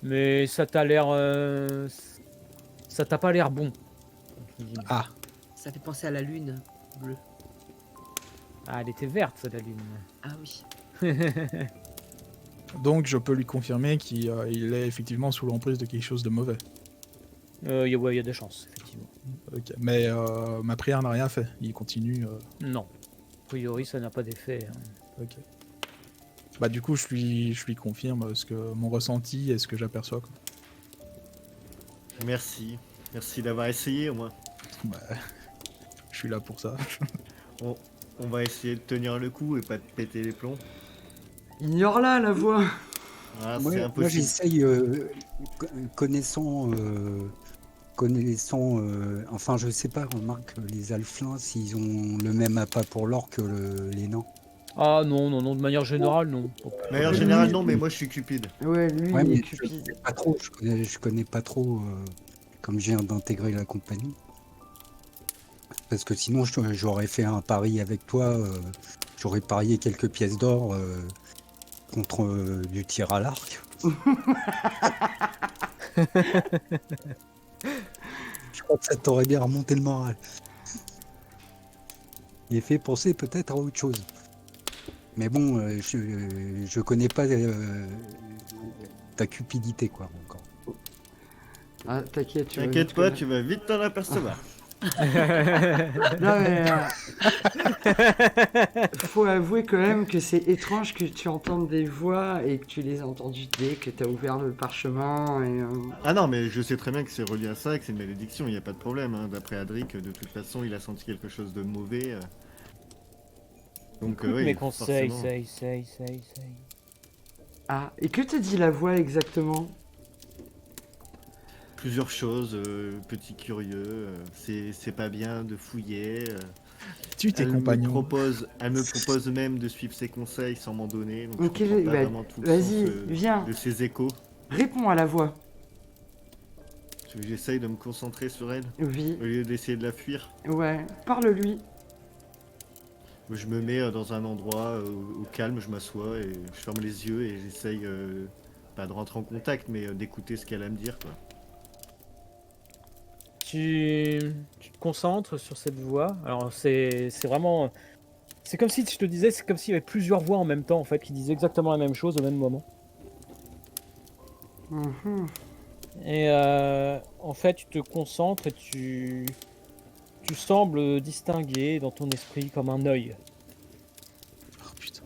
Speaker 1: Mais ça t'a l'air... ça t'a pas l'air bon. entre guillemets.
Speaker 5: Ah,
Speaker 6: Ça fait penser à la lune bleue.
Speaker 1: Ah, elle était verte, la lune.
Speaker 6: Ah oui.
Speaker 5: donc je peux lui confirmer qu'il il est effectivement sous l'emprise de quelque chose de mauvais.
Speaker 1: Ouais, y a des chances, effectivement.
Speaker 5: Ok, mais ma prière n'a rien fait, il continue.
Speaker 1: Non. A priori, ça n'a pas d'effet. Hein.
Speaker 5: Ok. Bah du coup, je lui confirme mon ressenti et ce que j'aperçois, quoi.
Speaker 2: Merci. Merci d'avoir essayé au moins.
Speaker 5: Bah, je suis là pour ça.
Speaker 2: On va essayer de tenir le coup et pas de péter les plombs.
Speaker 3: Ignore-la, la voix.
Speaker 2: Ah,
Speaker 4: Moi,
Speaker 2: c'est
Speaker 4: moi,
Speaker 2: impossible.
Speaker 4: j'essaye, connaissant, enfin je sais pas, remarque les alflins s'ils ont le même appât pour l'or que les nains.
Speaker 1: Ah non, non, non, de manière générale, non.
Speaker 2: De manière générale, non, mais moi je suis cupide.
Speaker 3: Ouais, lui,
Speaker 4: Ouais,
Speaker 3: il est
Speaker 4: mais
Speaker 3: cupide.
Speaker 4: pas trop, je connais pas trop, comme je viens d'intégrer la compagnie. Parce que sinon, j'aurais fait un pari avec toi, j'aurais parié quelques pièces d'or contre du tir à l'arc. Je crois que ça t'aurait bien remonté le moral. Il fait penser peut-être à autre chose. Mais bon, je connais pas ta cupidité, quoi, encore.
Speaker 3: Ah, t'inquiète, tu vas
Speaker 2: T'inquiète
Speaker 3: vite
Speaker 2: pas,
Speaker 3: connaître.
Speaker 2: tu vas vite t'en apercevoir.
Speaker 3: Non, mais faut avouer quand même que c'est étrange que tu entendes des voix et que tu les as entendues dès que t'as ouvert le parchemin. Et,
Speaker 2: Ah non, mais je sais très bien que c'est relié à ça, que c'est une malédiction, il n'y a pas de problème. Hein. D'après Adric, de toute façon, il a senti quelque chose de mauvais. Donc, oui,
Speaker 1: Mes conseils,
Speaker 2: forcément.
Speaker 1: say.
Speaker 3: Ah, et que te dit la voix exactement?
Speaker 2: Plusieurs choses, petit curieux, c'est pas bien de fouiller.
Speaker 5: Tu tes
Speaker 2: Elle me
Speaker 5: compagnons.
Speaker 2: propose même de suivre ses conseils sans m'en donner. Donc
Speaker 3: Ok,
Speaker 2: je comprends pas
Speaker 3: bah,
Speaker 2: vraiment tout le
Speaker 3: vas-y,
Speaker 2: sens
Speaker 3: viens.
Speaker 2: de ses échos.
Speaker 3: Réponds à la voix.
Speaker 2: J'essaye de me concentrer sur elle
Speaker 3: Oui,
Speaker 2: au lieu d'essayer de la fuir.
Speaker 3: ouais, parle-lui.
Speaker 2: Je me mets dans un endroit au calme, je m'assois et je ferme les yeux et j'essaye pas de rentrer en contact, mais d'écouter ce qu'elle a à me dire, quoi.
Speaker 1: Tu te concentres sur cette voix. Alors c'est vraiment... C'est comme si, je te disais, c'est comme s'il y avait plusieurs voix en même temps, en fait, qui disaient exactement la même chose au même moment.
Speaker 3: Mhm.
Speaker 1: Et en fait, tu te concentres et tu sembles distinguer dans ton esprit comme un œil.
Speaker 5: Oh putain.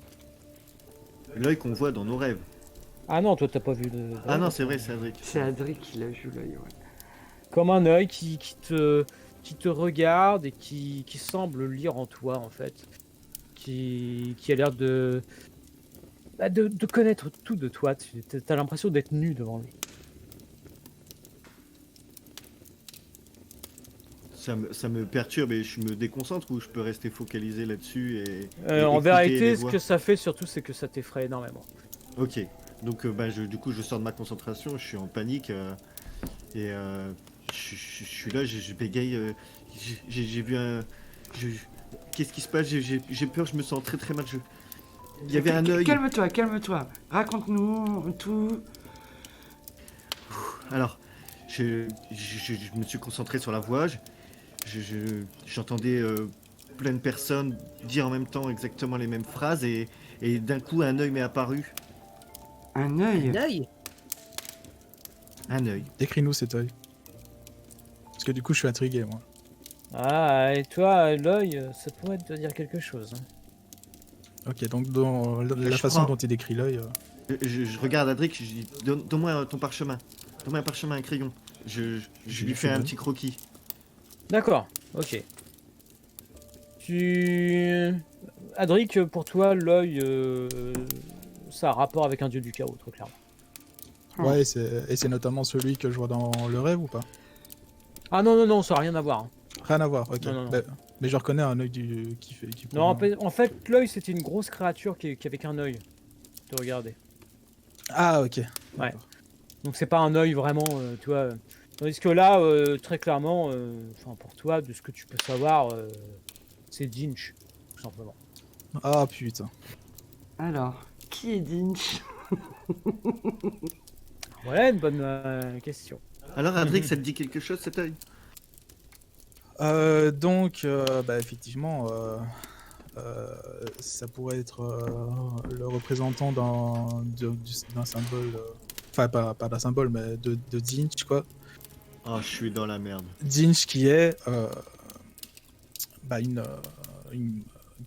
Speaker 2: L'œil qu'on voit dans nos rêves.
Speaker 1: Ah non, toi t'as pas vu de...
Speaker 2: Ah non, c'est vrai, c'est Adric.
Speaker 3: C'est Adric qui l'a vu l'œil, ouais.
Speaker 1: Comme un œil qui te regarde et qui semble lire en toi, en fait. Qui a l'air de connaître tout de toi. T'as l'impression d'être nu devant lui.
Speaker 2: Ça me perturbe et je me déconcentre ou je peux rester focalisé là-dessus et
Speaker 1: En
Speaker 2: écouter les
Speaker 1: vérité, ce
Speaker 2: voix.
Speaker 1: que ça fait surtout, c'est que ça t'effraie énormément.
Speaker 2: Ok, donc du coup je sors de ma concentration, je suis en panique et je suis là, je bégaye, j'ai vu un... Qu'est-ce qui se passe? J'ai peur, je me sens très très mal. Il y avait un œil.
Speaker 3: Calme-toi, calme-toi. Raconte-nous tout.
Speaker 2: Alors, je me suis concentré sur la voix, j'entendais plein de personnes dire en même temps exactement les mêmes phrases et d'un coup un œil m'est apparu.
Speaker 3: Un œil.
Speaker 6: L'œil.
Speaker 2: Un œil.
Speaker 5: Décris-nous cet œil. Parce que du coup, je suis intrigué, moi.
Speaker 1: Ah, et toi, l'œil, ça pourrait te dire quelque chose. Hein.
Speaker 5: Ok, donc dans la
Speaker 2: Je
Speaker 5: façon
Speaker 2: prends-
Speaker 5: dont tu décris l'œil,
Speaker 2: Je regarde Adric, je dis donne-moi ton parchemin. Donne-moi un parchemin, un crayon. Je lui fais un petit croquis.
Speaker 1: D'accord, ok. Adric, pour toi, l'œil, ça a rapport avec un dieu du chaos, très clairement.
Speaker 5: ouais, et c'est notamment celui que je vois dans le rêve ou pas?
Speaker 1: Ah non, non, ça n'a rien à voir. Hein.
Speaker 5: Rien à voir, ok.
Speaker 1: Non, non, non.
Speaker 5: Bah, mais je reconnais un œil qui
Speaker 1: Non,
Speaker 5: provient-
Speaker 1: en fait, l'œil, c'était une grosse créature qui avait qu'un œil. Te regarder.
Speaker 5: Ah, ok.
Speaker 1: Ouais. Donc c'est pas un œil vraiment, tu vois. Tandis que là, très clairement, enfin pour toi, de ce que tu peux savoir, c'est Dinch, tout simplement.
Speaker 5: Ah, putain.
Speaker 3: Alors, qui est Dinch?
Speaker 1: Voilà une bonne question.
Speaker 2: Alors Adric, ça te dit quelque chose cet œil?
Speaker 5: Donc, bah, effectivement, ça pourrait être le représentant d'un symbole, enfin pas d'un symbole, mais de Zinch, quoi.
Speaker 2: Oh, je suis dans la merde.
Speaker 5: Zinch qui est bah,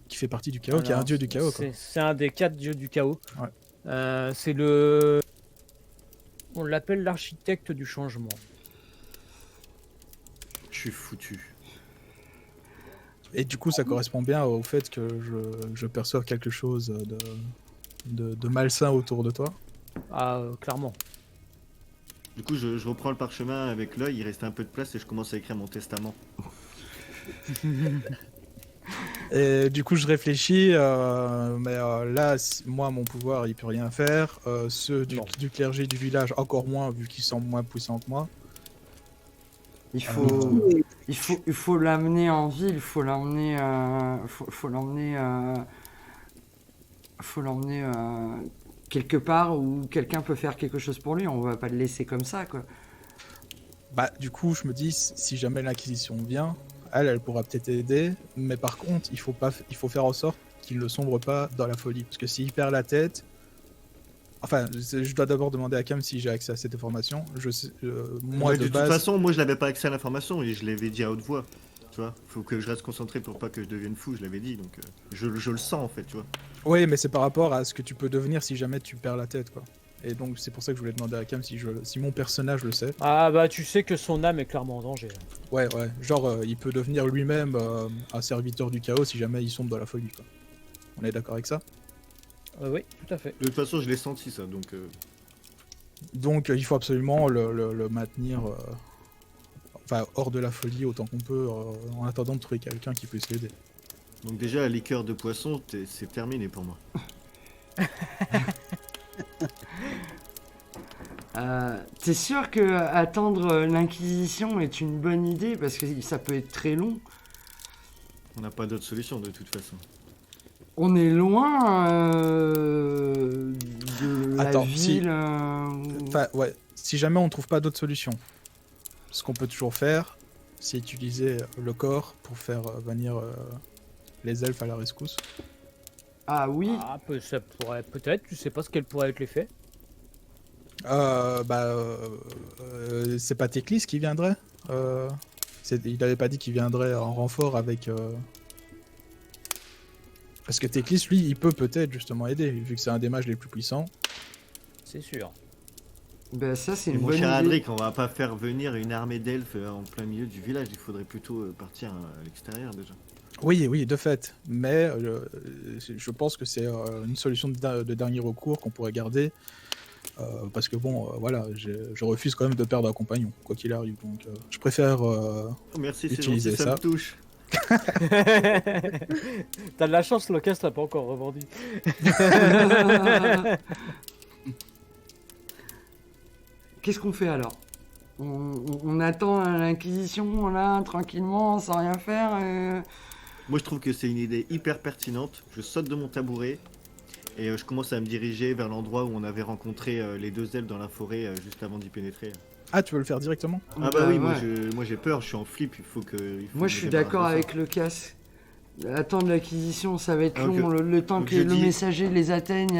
Speaker 5: qui fait partie du chaos, qui est un
Speaker 1: Alors,
Speaker 5: dieu du chaos, quoi.
Speaker 1: C'est un des 4 dieux du chaos.
Speaker 5: Ouais.
Speaker 1: C'est le... On l'appelle l'architecte du changement.
Speaker 2: Je suis foutu.
Speaker 5: Et du coup, ça correspond bien au fait que je perçoive quelque chose de malsain autour de toi.
Speaker 1: Ah, clairement.
Speaker 2: Du coup, je reprends le parchemin avec l'œil, il reste un peu de place et je commence à écrire mon testament.
Speaker 5: Et du coup, je réfléchis, mais là, moi, mon pouvoir, il peut rien faire. Ceux
Speaker 1: Non.
Speaker 5: du clergé du village, encore moins, vu qu'ils sont moins puissants que moi.
Speaker 3: Il faut, il faut l'amener en ville, il faut l'emmener, faut l'emmener quelque part où quelqu'un peut faire quelque chose pour lui. On va pas le laisser comme ça, quoi.
Speaker 5: Bah, du coup, je me dis, si jamais l'Inquisition vient, elle pourra peut-être aider, mais par contre, il faut faire en sorte qu'il ne sombre pas dans la folie. Parce que s'il perd la tête. Enfin, je dois d'abord demander à Cam si j'ai accès à cette information. Moi,
Speaker 2: Ouais,
Speaker 5: de
Speaker 2: de
Speaker 5: base.
Speaker 2: toute façon, moi je n'avais pas accès à l'information et je l'avais dit à haute voix. Tu vois, faut que je reste concentré pour pas que je devienne fou, je l'avais dit, donc je le sens en fait, tu vois.
Speaker 5: Oui, mais c'est par rapport à ce que tu peux devenir si jamais tu perds la tête, quoi. Et donc, c'est pour ça que je voulais demander à Cam si mon personnage le sait.
Speaker 1: Ah bah tu sais que son âme est clairement en danger.
Speaker 5: Ouais. Genre, il peut devenir lui-même un serviteur du chaos si jamais il sombre dans la folie, quoi. On est d'accord avec ça?
Speaker 1: Oui, tout à fait.
Speaker 2: De toute façon, je l'ai senti ça, donc
Speaker 5: Donc, il faut absolument le maintenir hors de la folie autant qu'on peut, en attendant de trouver quelqu'un qui puisse l'aider.
Speaker 2: donc déjà la liqueur de poisson, c'est terminé pour moi.
Speaker 3: T'es sûr que attendre l'Inquisition est une bonne idée parce que ça peut être très long.
Speaker 2: On n'a pas d'autre solution de toute façon.
Speaker 3: On est loin de la
Speaker 5: Attends, si-
Speaker 3: ville.
Speaker 5: Enfin, ouais, si jamais on trouve pas d'autre solution, ce qu'on peut toujours faire, c'est utiliser le corps pour faire venir les elfes à la rescousse.
Speaker 3: Ah oui.
Speaker 1: Ah, ça pourrait peut-être, tu sais pas ce qu'elle pourrait être l'effet.
Speaker 5: C'est pas Teclis qui viendrait il avait pas dit qu'il viendrait en renfort avec... Parce que Teclis, lui, il peut peut-être justement aider, vu que c'est un des mages les plus puissants.
Speaker 1: C'est sûr.
Speaker 3: Ben ça c'est
Speaker 2: Et
Speaker 3: une
Speaker 2: mon
Speaker 3: bonne
Speaker 2: cher
Speaker 3: idée.
Speaker 2: Adric, on va pas faire venir une armée d'elfes en plein milieu du village, il faudrait plutôt partir à l'extérieur déjà.
Speaker 5: Oui, de fait. Mais je pense que c'est une solution de dernier recours qu'on pourrait garder. Parce que bon, voilà, je refuse quand même de perdre un compagnon, quoi qu'il arrive. Donc je préfère...
Speaker 2: Oh, merci, c'est
Speaker 5: Utiliser
Speaker 2: gentil, ça
Speaker 5: ça.
Speaker 2: me touche.
Speaker 1: T'as de la chance, Locas l'a pas encore revendu.
Speaker 3: Qu'est-ce qu'on fait alors? On attend l'Inquisition là, tranquillement, sans rien faire.
Speaker 2: Moi je trouve que c'est une idée hyper pertinente. Je saute de mon tabouret et je commence à me diriger vers l'endroit où on avait rencontré les deux elfes dans la forêt juste avant d'y pénétrer.
Speaker 5: Ah, tu veux le faire directement?
Speaker 2: Ah bah oui,
Speaker 3: ouais.
Speaker 2: moi j'ai peur, je suis en flip, il faut que...
Speaker 3: Moi je suis d'accord avec le casse. Attendre l'Inquisition, ça va être
Speaker 2: Donc,
Speaker 3: long, le temps
Speaker 2: donc
Speaker 3: que
Speaker 2: je
Speaker 3: le
Speaker 2: dis-
Speaker 3: messager les atteigne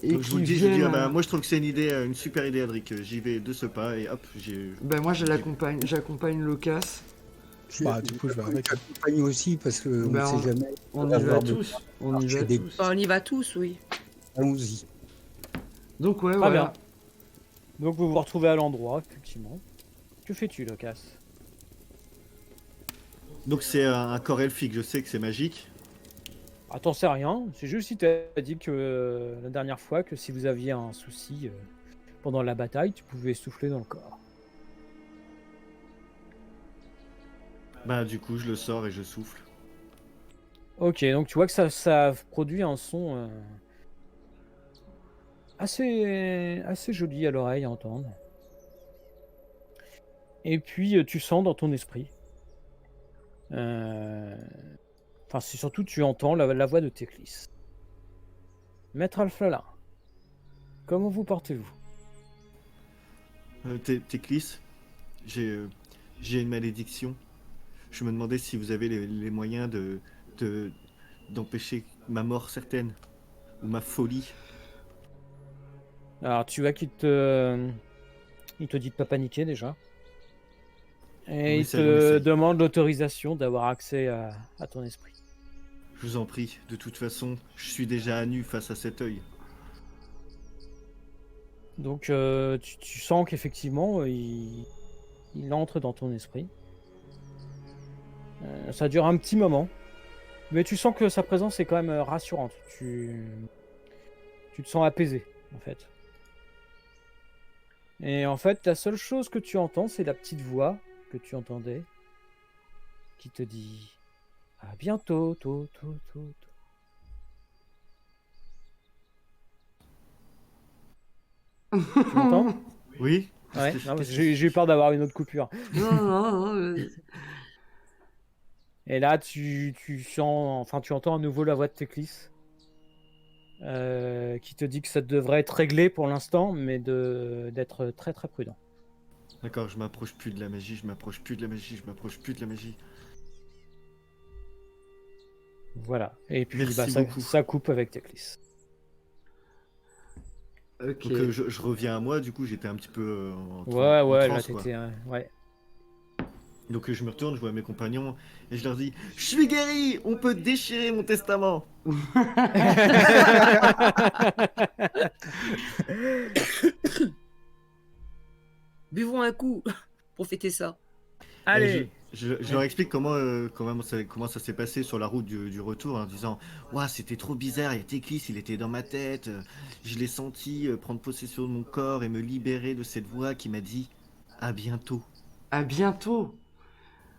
Speaker 3: et
Speaker 2: Donc je vous le
Speaker 3: qu'ils
Speaker 2: dis,
Speaker 3: viennent.
Speaker 2: moi je trouve que c'est une idée, une super idée Adric. J'y vais de ce pas et hop, j'ai...
Speaker 3: Ben moi j'accompagne Locas.
Speaker 5: Bah, du coup, je vais avec.
Speaker 4: J'accompagne aussi parce que on
Speaker 3: Ben,
Speaker 4: ne sait jamais.
Speaker 3: On y
Speaker 4: va
Speaker 3: va
Speaker 4: avoir de-
Speaker 3: tous. On y va
Speaker 4: marcher des-
Speaker 3: tous.
Speaker 6: Enfin, on y va tous, oui.
Speaker 4: Allons-y.
Speaker 3: Donc ouais,
Speaker 1: Très
Speaker 3: voilà.
Speaker 1: bien. Donc vous vous retrouvez à l'endroit, effectivement. Que fais-tu, Locas?
Speaker 2: Donc c'est un corps elfique, je sais que c'est magique.
Speaker 1: Ah, t'en sais rien, c'est juste si t'as dit que la dernière fois que si vous aviez un souci pendant la bataille, tu pouvais souffler dans le corps.
Speaker 2: Bah du coup je le sors et je souffle.
Speaker 1: Ok, donc tu vois que ça produit un son assez joli à l'oreille à entendre. Et puis tu sens dans ton esprit. Enfin, c'est surtout tu entends la voix de Teclis. Maître Alphalin, comment vous portez-vous?
Speaker 2: Teclis, j'ai une malédiction. Je me demandais si vous avez les moyens d'empêcher ma mort certaine. Ou ma folie.
Speaker 1: Alors tu vois qu'il te dit de pas paniquer déjà. Et
Speaker 2: Oui,
Speaker 1: il
Speaker 2: ça,
Speaker 1: te
Speaker 2: j'en essaye.
Speaker 1: demande l'autorisation d'avoir accès à ton esprit.
Speaker 2: Je vous en prie, de toute façon, je suis déjà à nu face à cet œil.
Speaker 1: Donc tu sens qu'effectivement il entre dans ton esprit. Ça dure un petit moment, mais tu sens que sa présence est quand même rassurante. Tu te sens apaisé en fait. Et en fait, la seule chose que tu entends, c'est la petite voix que tu entendais qui te dit À bientôt, tôt, tôt, tôt, tôt. Tu m'entends?
Speaker 2: Oui.
Speaker 1: Ouais,
Speaker 2: Qu'est-ce que-
Speaker 1: non, parce
Speaker 2: qu'est-ce
Speaker 1: que
Speaker 2: que-
Speaker 1: j'ai eu peur d'avoir une autre coupure.
Speaker 3: Non, non, non,
Speaker 1: Et là, tu entends à nouveau la voix de Teclis qui te dit que ça devrait être réglé pour l'instant, mais d'être très très prudent.
Speaker 2: D'accord, je m'approche plus de la magie, je m'approche plus de la magie, je m'approche plus de la magie.
Speaker 1: Voilà. Et puis
Speaker 2: Merci
Speaker 1: ça,
Speaker 2: beaucoup.
Speaker 1: ça coupe avec Teclis.
Speaker 3: ok.
Speaker 2: Donc je reviens à moi, du coup j'étais un petit peu en
Speaker 1: Ouais, là
Speaker 2: transe, quoi.
Speaker 1: t'étais. Ouais.
Speaker 2: Donc je me retourne, je vois mes compagnons et je leur dis « Je suis guéri, on peut déchirer mon testament !»
Speaker 6: Buvons un coup pour fêter ça.
Speaker 1: Allez.
Speaker 2: Je leur explique comment ça s'est passé sur la route du retour en disant « Ouah, c'était trop bizarre, il y a Teclis, il était dans ma tête, je l'ai senti prendre possession de mon corps et me libérer de cette voix qui m'a dit « À bientôt
Speaker 3: À bientôt. ».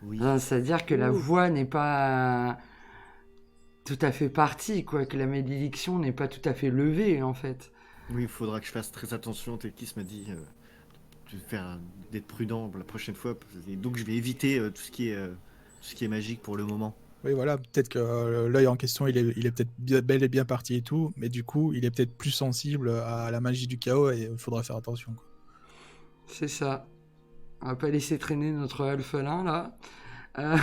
Speaker 2: Oui,
Speaker 3: C'est-à-dire que la
Speaker 1: Ouh.
Speaker 3: voix n'est pas tout à fait partie, quoi, que la malédiction n'est pas tout à fait levée, en fait.
Speaker 2: oui, il faudra que je fasse très attention. Teclis m'a dit d'être prudent la prochaine fois. Et donc je vais éviter tout ce qui est magique pour le moment.
Speaker 5: Oui, voilà, peut-être que l'œil en question, il est peut-être bel et bien parti et tout, mais du coup, il est peut-être plus sensible à la magie du chaos et il faudra faire attention, quoi.
Speaker 3: C'est ça. On va pas laisser traîner notre alphelin, là.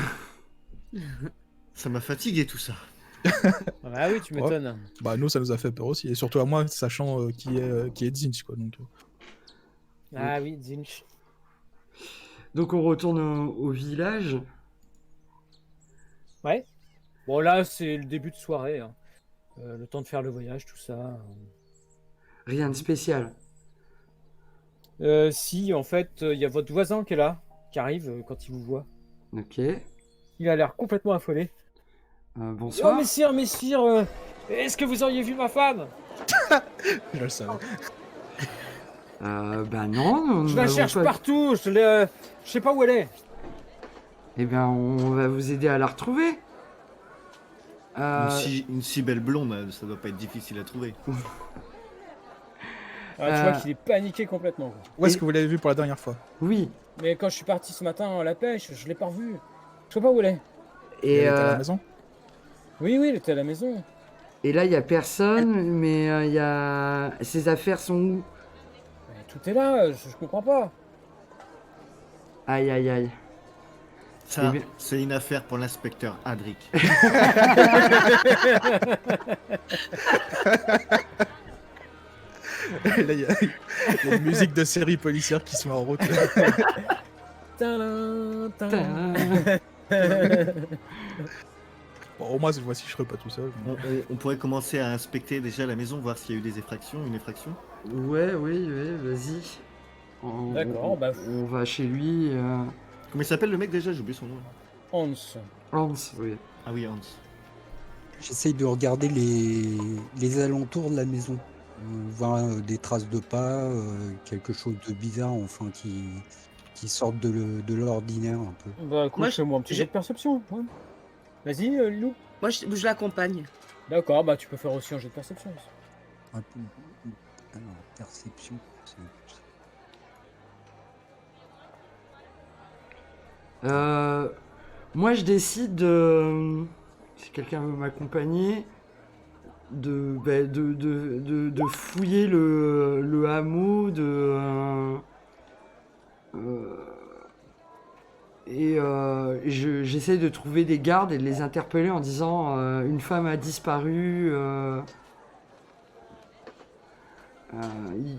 Speaker 2: Ça m'a fatigué tout ça.
Speaker 1: Ah oui, tu m'étonnes.
Speaker 5: Bah, nous, ça nous a fait peur aussi, et surtout à moi, sachant qui est Zinch, quoi. Donc,
Speaker 1: Ah oui, Zinch.
Speaker 3: Donc on retourne au village.
Speaker 1: Ouais. Bon, là, c'est le début de soirée, hein. Le temps de faire le voyage, tout ça.
Speaker 3: Rien de spécial.
Speaker 1: Si, en fait, il y a votre voisin qui est là, qui arrive quand il vous voit.
Speaker 3: Ok.
Speaker 1: Il a l'air complètement affolé.
Speaker 3: Bonsoir.
Speaker 1: Oh, messire, est-ce que vous auriez vu ma femme?
Speaker 5: je le savais.
Speaker 3: Bah non, nous
Speaker 1: Je la
Speaker 3: n'avons
Speaker 1: cherche
Speaker 3: pas...
Speaker 1: partout, je sais pas où elle est.
Speaker 3: Eh bien, on va vous aider à la retrouver.
Speaker 2: Une si belle blonde, ça doit pas être difficile à trouver.
Speaker 1: Tu vois qu'il est paniqué complètement, quoi.
Speaker 5: Où est-ce que vous l'avez vu pour la dernière fois?
Speaker 3: Oui.
Speaker 1: Mais quand je suis parti ce matin à la pêche, je l'ai pas revue. Je sais pas où elle est.
Speaker 5: Elle
Speaker 3: Et,
Speaker 5: était à la maison?
Speaker 1: Oui, elle était à la maison.
Speaker 3: et là, il y a personne, mais il y a... Ses affaires sont où?
Speaker 1: Mais tout est là, je comprends pas.
Speaker 3: Aïe, aïe, aïe.
Speaker 2: Ça,
Speaker 3: Eh bien-
Speaker 2: c'est une affaire pour l'inspecteur Adric.
Speaker 5: Là, il y a une musique de série policière qui se met en route.
Speaker 1: Tadam, tadam.
Speaker 5: Bon, au moins, cette fois-ci, je serai pas tout seul.
Speaker 2: On pourrait commencer à inspecter déjà la maison, voir s'il y a eu des une effraction.
Speaker 3: Ouais, oui, vas-y.
Speaker 1: D'accord, bah.
Speaker 3: On va chez lui.
Speaker 2: Comment il s'appelle le mec déjà? J'ai oublié son nom.
Speaker 1: Hans.
Speaker 3: Hans, oui.
Speaker 2: Ah oui, Hans.
Speaker 4: J'essaye de regarder les alentours de la maison. Voir des traces de pas, quelque chose de bizarre, enfin, qui sortent de l'ordinaire un peu.
Speaker 1: Bah écoute,
Speaker 6: Moi,
Speaker 1: fais-moi un petit
Speaker 6: je-
Speaker 1: jet de perception. Ouais. Vas-y, Lilou.
Speaker 6: Moi, je l'accompagne.
Speaker 1: D'accord, bah tu peux faire aussi un jet de perception.
Speaker 4: Un peu- Alors, perception.
Speaker 3: Moi, je décide de... Si quelqu'un veut m'accompagner, de fouiller le hameau, j'essaie de trouver des gardes et de les interpeller en disant une femme a disparu,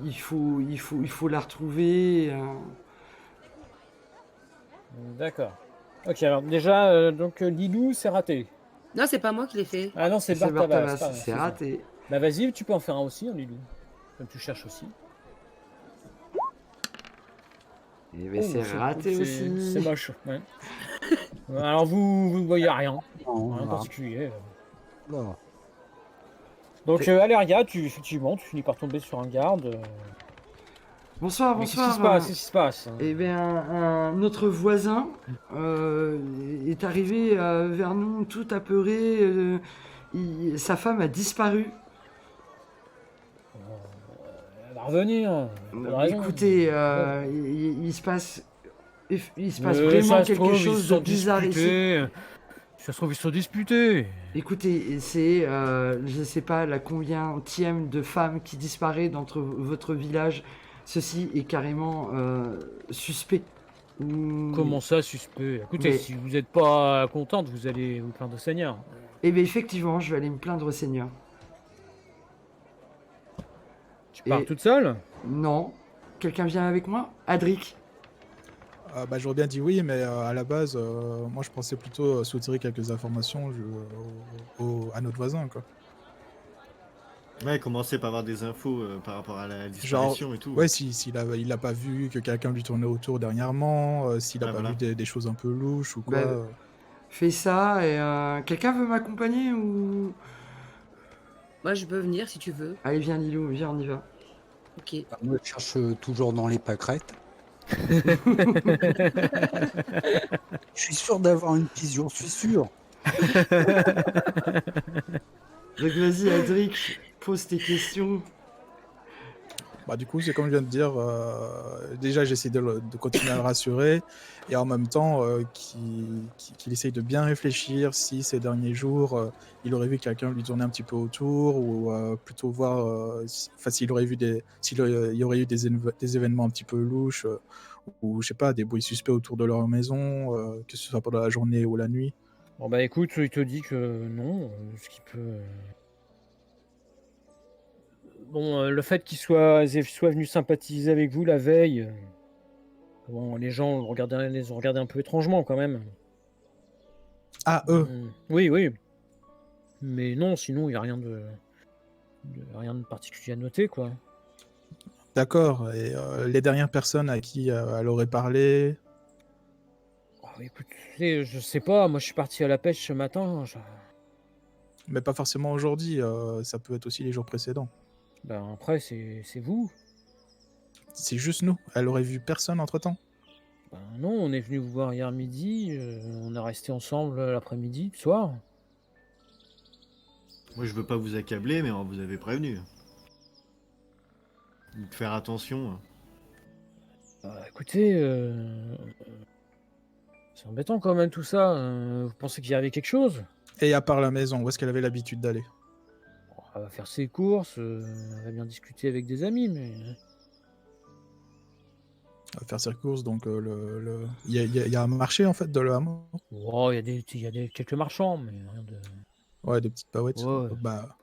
Speaker 3: il faut la retrouver.
Speaker 1: D'accord. Ok, alors déjà, Lilou, c'est raté.
Speaker 6: Non, c'est pas moi qui l'ai fait.
Speaker 1: Ah non, c'est
Speaker 3: C'est
Speaker 1: Bartabas.
Speaker 3: Bartabas,
Speaker 1: pardon,
Speaker 3: c'est
Speaker 1: ça.
Speaker 3: raté.
Speaker 1: Bah vas-y, tu peux en faire un aussi, Lilou. Comme tu cherches aussi.
Speaker 3: Et ben,
Speaker 1: Oh,
Speaker 3: c'est raté
Speaker 1: c'est-
Speaker 3: aussi.
Speaker 1: C'est moche, ouais. Alors vous ne voyez rien.
Speaker 4: Non,
Speaker 1: Rien de
Speaker 4: ah,
Speaker 1: particulier.
Speaker 4: là.
Speaker 1: Donc Aléria, effectivement, tu finis par tomber sur un garde.
Speaker 3: Bonsoir,
Speaker 1: Mais qu'est-ce qui
Speaker 3: bonsoir.
Speaker 1: se passe? Qu'est-ce qui se passe?
Speaker 3: Eh bien, notre voisin est arrivé vers nous tout apeuré. Sa femme a disparu.
Speaker 1: Elle va revenir. Pas de raison.
Speaker 3: Écoutez, il se passe vraiment
Speaker 1: Ça se
Speaker 3: quelque
Speaker 1: trouve, ils
Speaker 3: chose
Speaker 1: se
Speaker 3: de
Speaker 1: sont
Speaker 3: bizarre ici.
Speaker 1: disputés. Ça se trouve, ils se sont disputés.
Speaker 3: Écoutez, c'est, je sais pas, la combienième de femmes qui disparaît dans votre village. Ceci est carrément suspect.
Speaker 1: Comment ça, suspect? Écoutez,
Speaker 3: Mais-
Speaker 1: si vous n'êtes pas contente, vous allez vous plaindre au Seigneur.
Speaker 3: Eh bien, effectivement, je vais aller me plaindre au Seigneur.
Speaker 1: Tu pars
Speaker 3: Et-
Speaker 1: toute seule?
Speaker 3: Non. Quelqu'un vient avec moi? Adric.
Speaker 5: Bah, j'aurais bien dit oui, mais à la base, moi je pensais plutôt soutirer quelques informations à notre voisin, quoi.
Speaker 2: Ouais, commencer par avoir des infos par rapport à la disparition et tout.
Speaker 5: Ouais, il l'a pas vu, que quelqu'un lui tournait autour dernièrement, s'il a
Speaker 2: Ah,
Speaker 5: pas
Speaker 2: voilà.
Speaker 5: vu des choses un peu louches ou quoi.
Speaker 3: Bah, Fais ça et quelqu'un veut m'accompagner ou...
Speaker 6: Moi, je peux venir si tu veux.
Speaker 3: Allez, viens Lilou, viens, on y va.
Speaker 6: Ok.
Speaker 4: Moi, je cherche toujours dans les pâquerettes. Je suis sûr d'avoir une piste, j'en suis sûr.
Speaker 3: Donc vas-y Adric, pose tes questions.
Speaker 5: Bah, du coup, c'est comme je viens de dire, déjà j'essaie de continuer à le rassurer et en même temps qu'il essaye de bien réfléchir si ces derniers jours il aurait vu quelqu'un lui tourner un petit peu autour ou plutôt voir s'il aurait vu il y aurait eu des événements un petit peu louches ou je sais pas, des bruits suspects autour de leur maison, que ce soit pendant la journée ou la nuit.
Speaker 1: Bon bah écoute, il te dit que non, ce qui peut... Bon, le fait qu'il soit venu sympathiser avec vous la veille, bon, les gens les ont regardés un peu étrangement quand même.
Speaker 5: Ah, eux.
Speaker 1: Oui, oui. Mais non, sinon, il n'y a rien de particulier à noter, quoi.
Speaker 5: D'accord. Et les dernières personnes à qui elle aurait parlé.
Speaker 1: Oh, écoute, tu sais, je sais pas, moi je suis parti à la pêche ce matin.
Speaker 5: Mais pas forcément aujourd'hui, ça peut être aussi les jours précédents.
Speaker 1: Ben après, c'est vous.
Speaker 5: C'est juste nous. Elle aurait vu personne entre-temps.
Speaker 1: Ben non, on est venu vous voir hier midi, on est resté ensemble l'après-midi, le soir.
Speaker 2: Moi, je veux pas vous accabler, mais on vous avait prévenu. De faire attention.
Speaker 1: Bah, écoutez, c'est embêtant quand même tout ça. Vous pensez qu'il y avait quelque chose?
Speaker 5: Et à part la maison, où est-ce qu'elle avait l'habitude d'aller?
Speaker 1: Bon, elle va faire ses courses, elle va bien discuter avec des amis, mais...
Speaker 5: À faire ses courses, donc il y a un marché en fait de le hameau.
Speaker 1: Oh, il y a quelques marchands, mais rien de...
Speaker 5: Ouais, des petites paouettes.
Speaker 1: Ouais.
Speaker 5: Bah...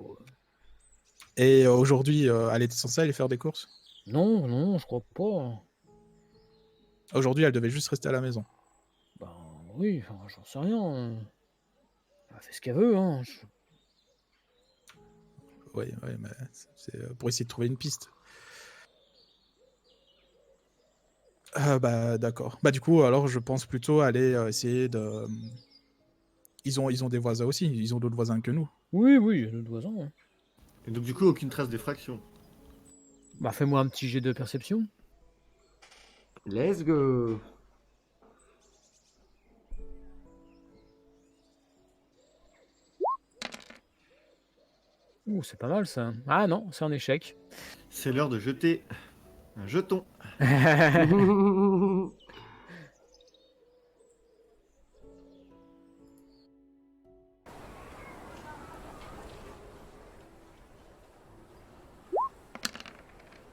Speaker 5: Et aujourd'hui, elle était censée aller faire des courses.
Speaker 1: Non, non, je crois pas.
Speaker 5: Aujourd'hui, elle devait juste rester à la maison.
Speaker 1: Ben oui, enfin, j'en sais rien. Elle fait ce qu'elle veut, hein.
Speaker 5: Oui, mais c'est pour essayer de trouver une piste. Bah d'accord. Bah du coup, alors je pense plutôt aller essayer de... Ils ont des voisins aussi, ils ont d'autres voisins que nous.
Speaker 1: Oui, oui, il y a d'autres voisins. Hein.
Speaker 2: Et donc, du coup, aucune trace d'effraction.
Speaker 1: Bah fais-moi un petit jet de perception.
Speaker 3: Let's go.
Speaker 1: Ouh, c'est pas mal ça. Ah non, c'est un échec.
Speaker 2: C'est l'heure de jeter un jeton.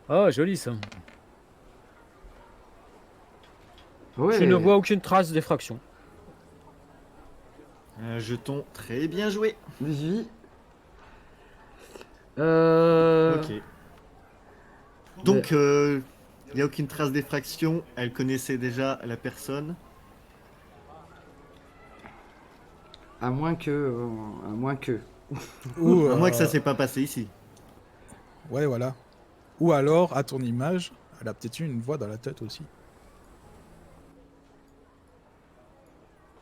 Speaker 1: Oh, joli ça.
Speaker 3: Ouais.
Speaker 1: Je ne vois aucune trace d'effraction.
Speaker 2: Un jeton très bien joué.
Speaker 3: Vas-y.
Speaker 2: Ok. Donc, il n'y a aucune trace d'effraction. Elle connaissait déjà la personne.
Speaker 3: À moins que...
Speaker 5: Ou,
Speaker 2: À moins que ça s'est pas passé ici.
Speaker 5: Ouais, voilà. Ou alors, à ton image, elle a peut-être eu une voix dans la tête aussi.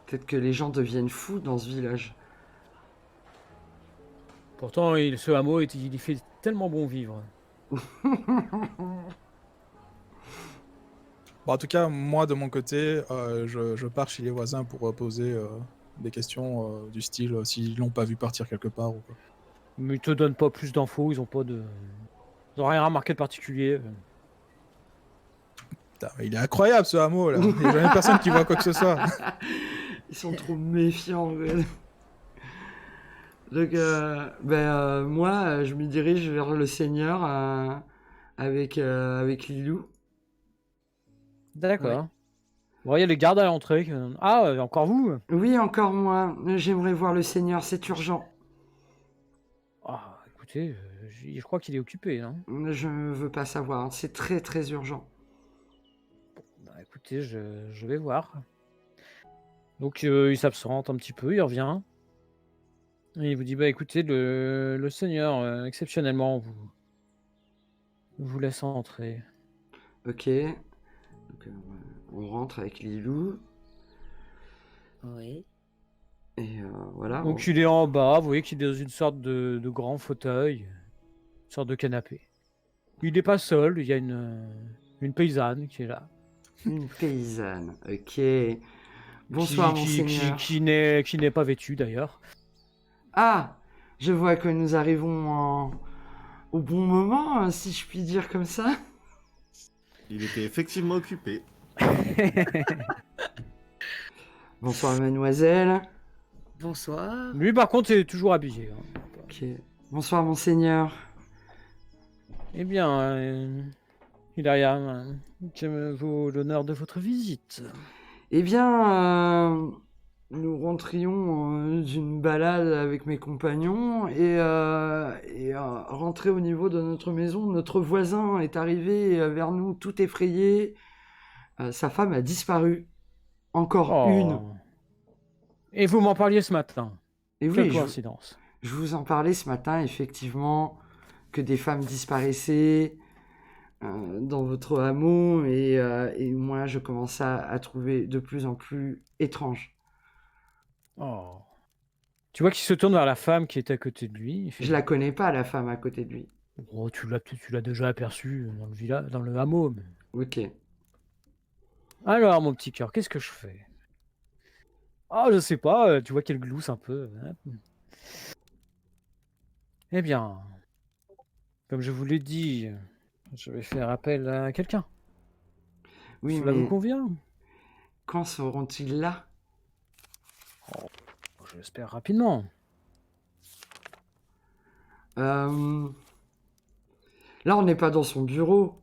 Speaker 3: Peut-être que les gens deviennent fous dans ce village.
Speaker 1: Pourtant, ce hameau, il y fait tellement bon vivre.
Speaker 5: Bon, en tout cas, moi, de mon côté, je pars chez les voisins pour poser des questions du style s'ils l'ont pas vu partir quelque part ou quoi.
Speaker 1: Mais ils te donnent pas plus d'infos, ils ont pas de. Ils ont rien remarqué de particulier.
Speaker 5: Putain, mais il est incroyable ce hameau là. Il n'y a jamais personne qui voit quoi que ce soit.
Speaker 3: Ils sont trop méfiants. Ouais. Donc, moi, je me dirige vers le seigneur avec Lilou.
Speaker 1: D'accord. Bon, il y a les gardes à l'entrée. Ah, encore vous?
Speaker 3: Oui, encore moi. J'aimerais voir le seigneur, c'est urgent.
Speaker 1: Ah, écoutez, je crois qu'il est occupé, hein.
Speaker 3: Je veux pas savoir, c'est très très urgent.
Speaker 1: Bah, écoutez, je vais voir. Donc, il s'absente un petit peu, il revient. Et il vous dit, bah écoutez, le seigneur, exceptionnellement, vous laisse entrer.
Speaker 3: Ok. Donc, on rentre avec Lilou.
Speaker 6: Oui.
Speaker 3: Et voilà.
Speaker 1: Donc, il est en bas, vous voyez qu'il est dans une sorte de grand fauteuil, une sorte de canapé. Il n'est pas seul, il y a une paysanne qui est là.
Speaker 3: Une paysanne. Ok. Bonsoir, monseigneur.
Speaker 1: Qui n'est pas vêtue d'ailleurs.
Speaker 3: Ah, je vois que nous arrivons au bon moment, si je puis dire comme ça.
Speaker 2: Il était effectivement occupé.
Speaker 3: Bonsoir, mademoiselle.
Speaker 6: Bonsoir.
Speaker 1: Lui, par contre, il est toujours habillé, hein.
Speaker 3: Ok. Bonsoir, monseigneur.
Speaker 1: Eh bien, Hilaria, que vaut l'honneur de votre visite?
Speaker 3: Eh bien, nous rentrions d'une balade avec mes compagnons et rentré au niveau de notre maison. Notre voisin est arrivé vers nous tout effrayé. Sa femme a disparu. Encore une.
Speaker 1: Et vous m'en parliez ce matin.
Speaker 3: Et
Speaker 1: Quelle
Speaker 3: oui,
Speaker 1: coïncidence.
Speaker 3: je vous en parlais ce matin, effectivement, que des femmes disparaissaient dans votre hameau et moi, je commençais à trouver de plus en plus étrange.
Speaker 1: Oh. Tu vois qu'il se tourne vers la femme qui est à côté de lui. Il fait,
Speaker 3: Je la connais pas, la femme à côté de lui.
Speaker 1: oh, tu l'as déjà aperçue dans le village, dans le hameau.
Speaker 3: Ok.
Speaker 1: Alors, mon petit cœur, qu'est-ce que je fais? Ah, je sais pas, tu vois qu'elle glousse un peu. Hein. Eh bien, comme je vous l'ai dit, je vais faire appel à quelqu'un.
Speaker 3: Oui,
Speaker 1: Cela
Speaker 3: mais
Speaker 1: vous convient?
Speaker 3: quand seront-ils là?
Speaker 1: Je l'espère rapidement.
Speaker 3: Là, on n'est pas dans son bureau.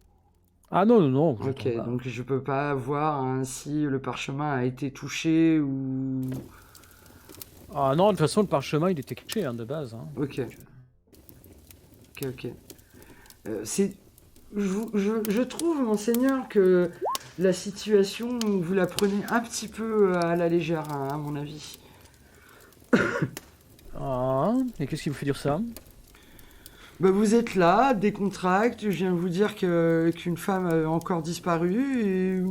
Speaker 1: Ah non, non, non. vous
Speaker 3: Ok,
Speaker 1: attendez pas.
Speaker 3: donc je peux pas voir hein, si le parchemin a été touché ou...
Speaker 1: Ah non, de toute façon, le parchemin, il était caché hein, de base. Hein.
Speaker 3: Ok. Ok. Je trouve, monseigneur, que la situation, vous la prenez un petit peu à la légère, hein, à mon avis.
Speaker 1: Ah, et qu'est-ce qui vous fait dire ça?
Speaker 3: Bah, vous êtes là, décontracte, je viens de vous dire qu'une femme avait encore disparu et...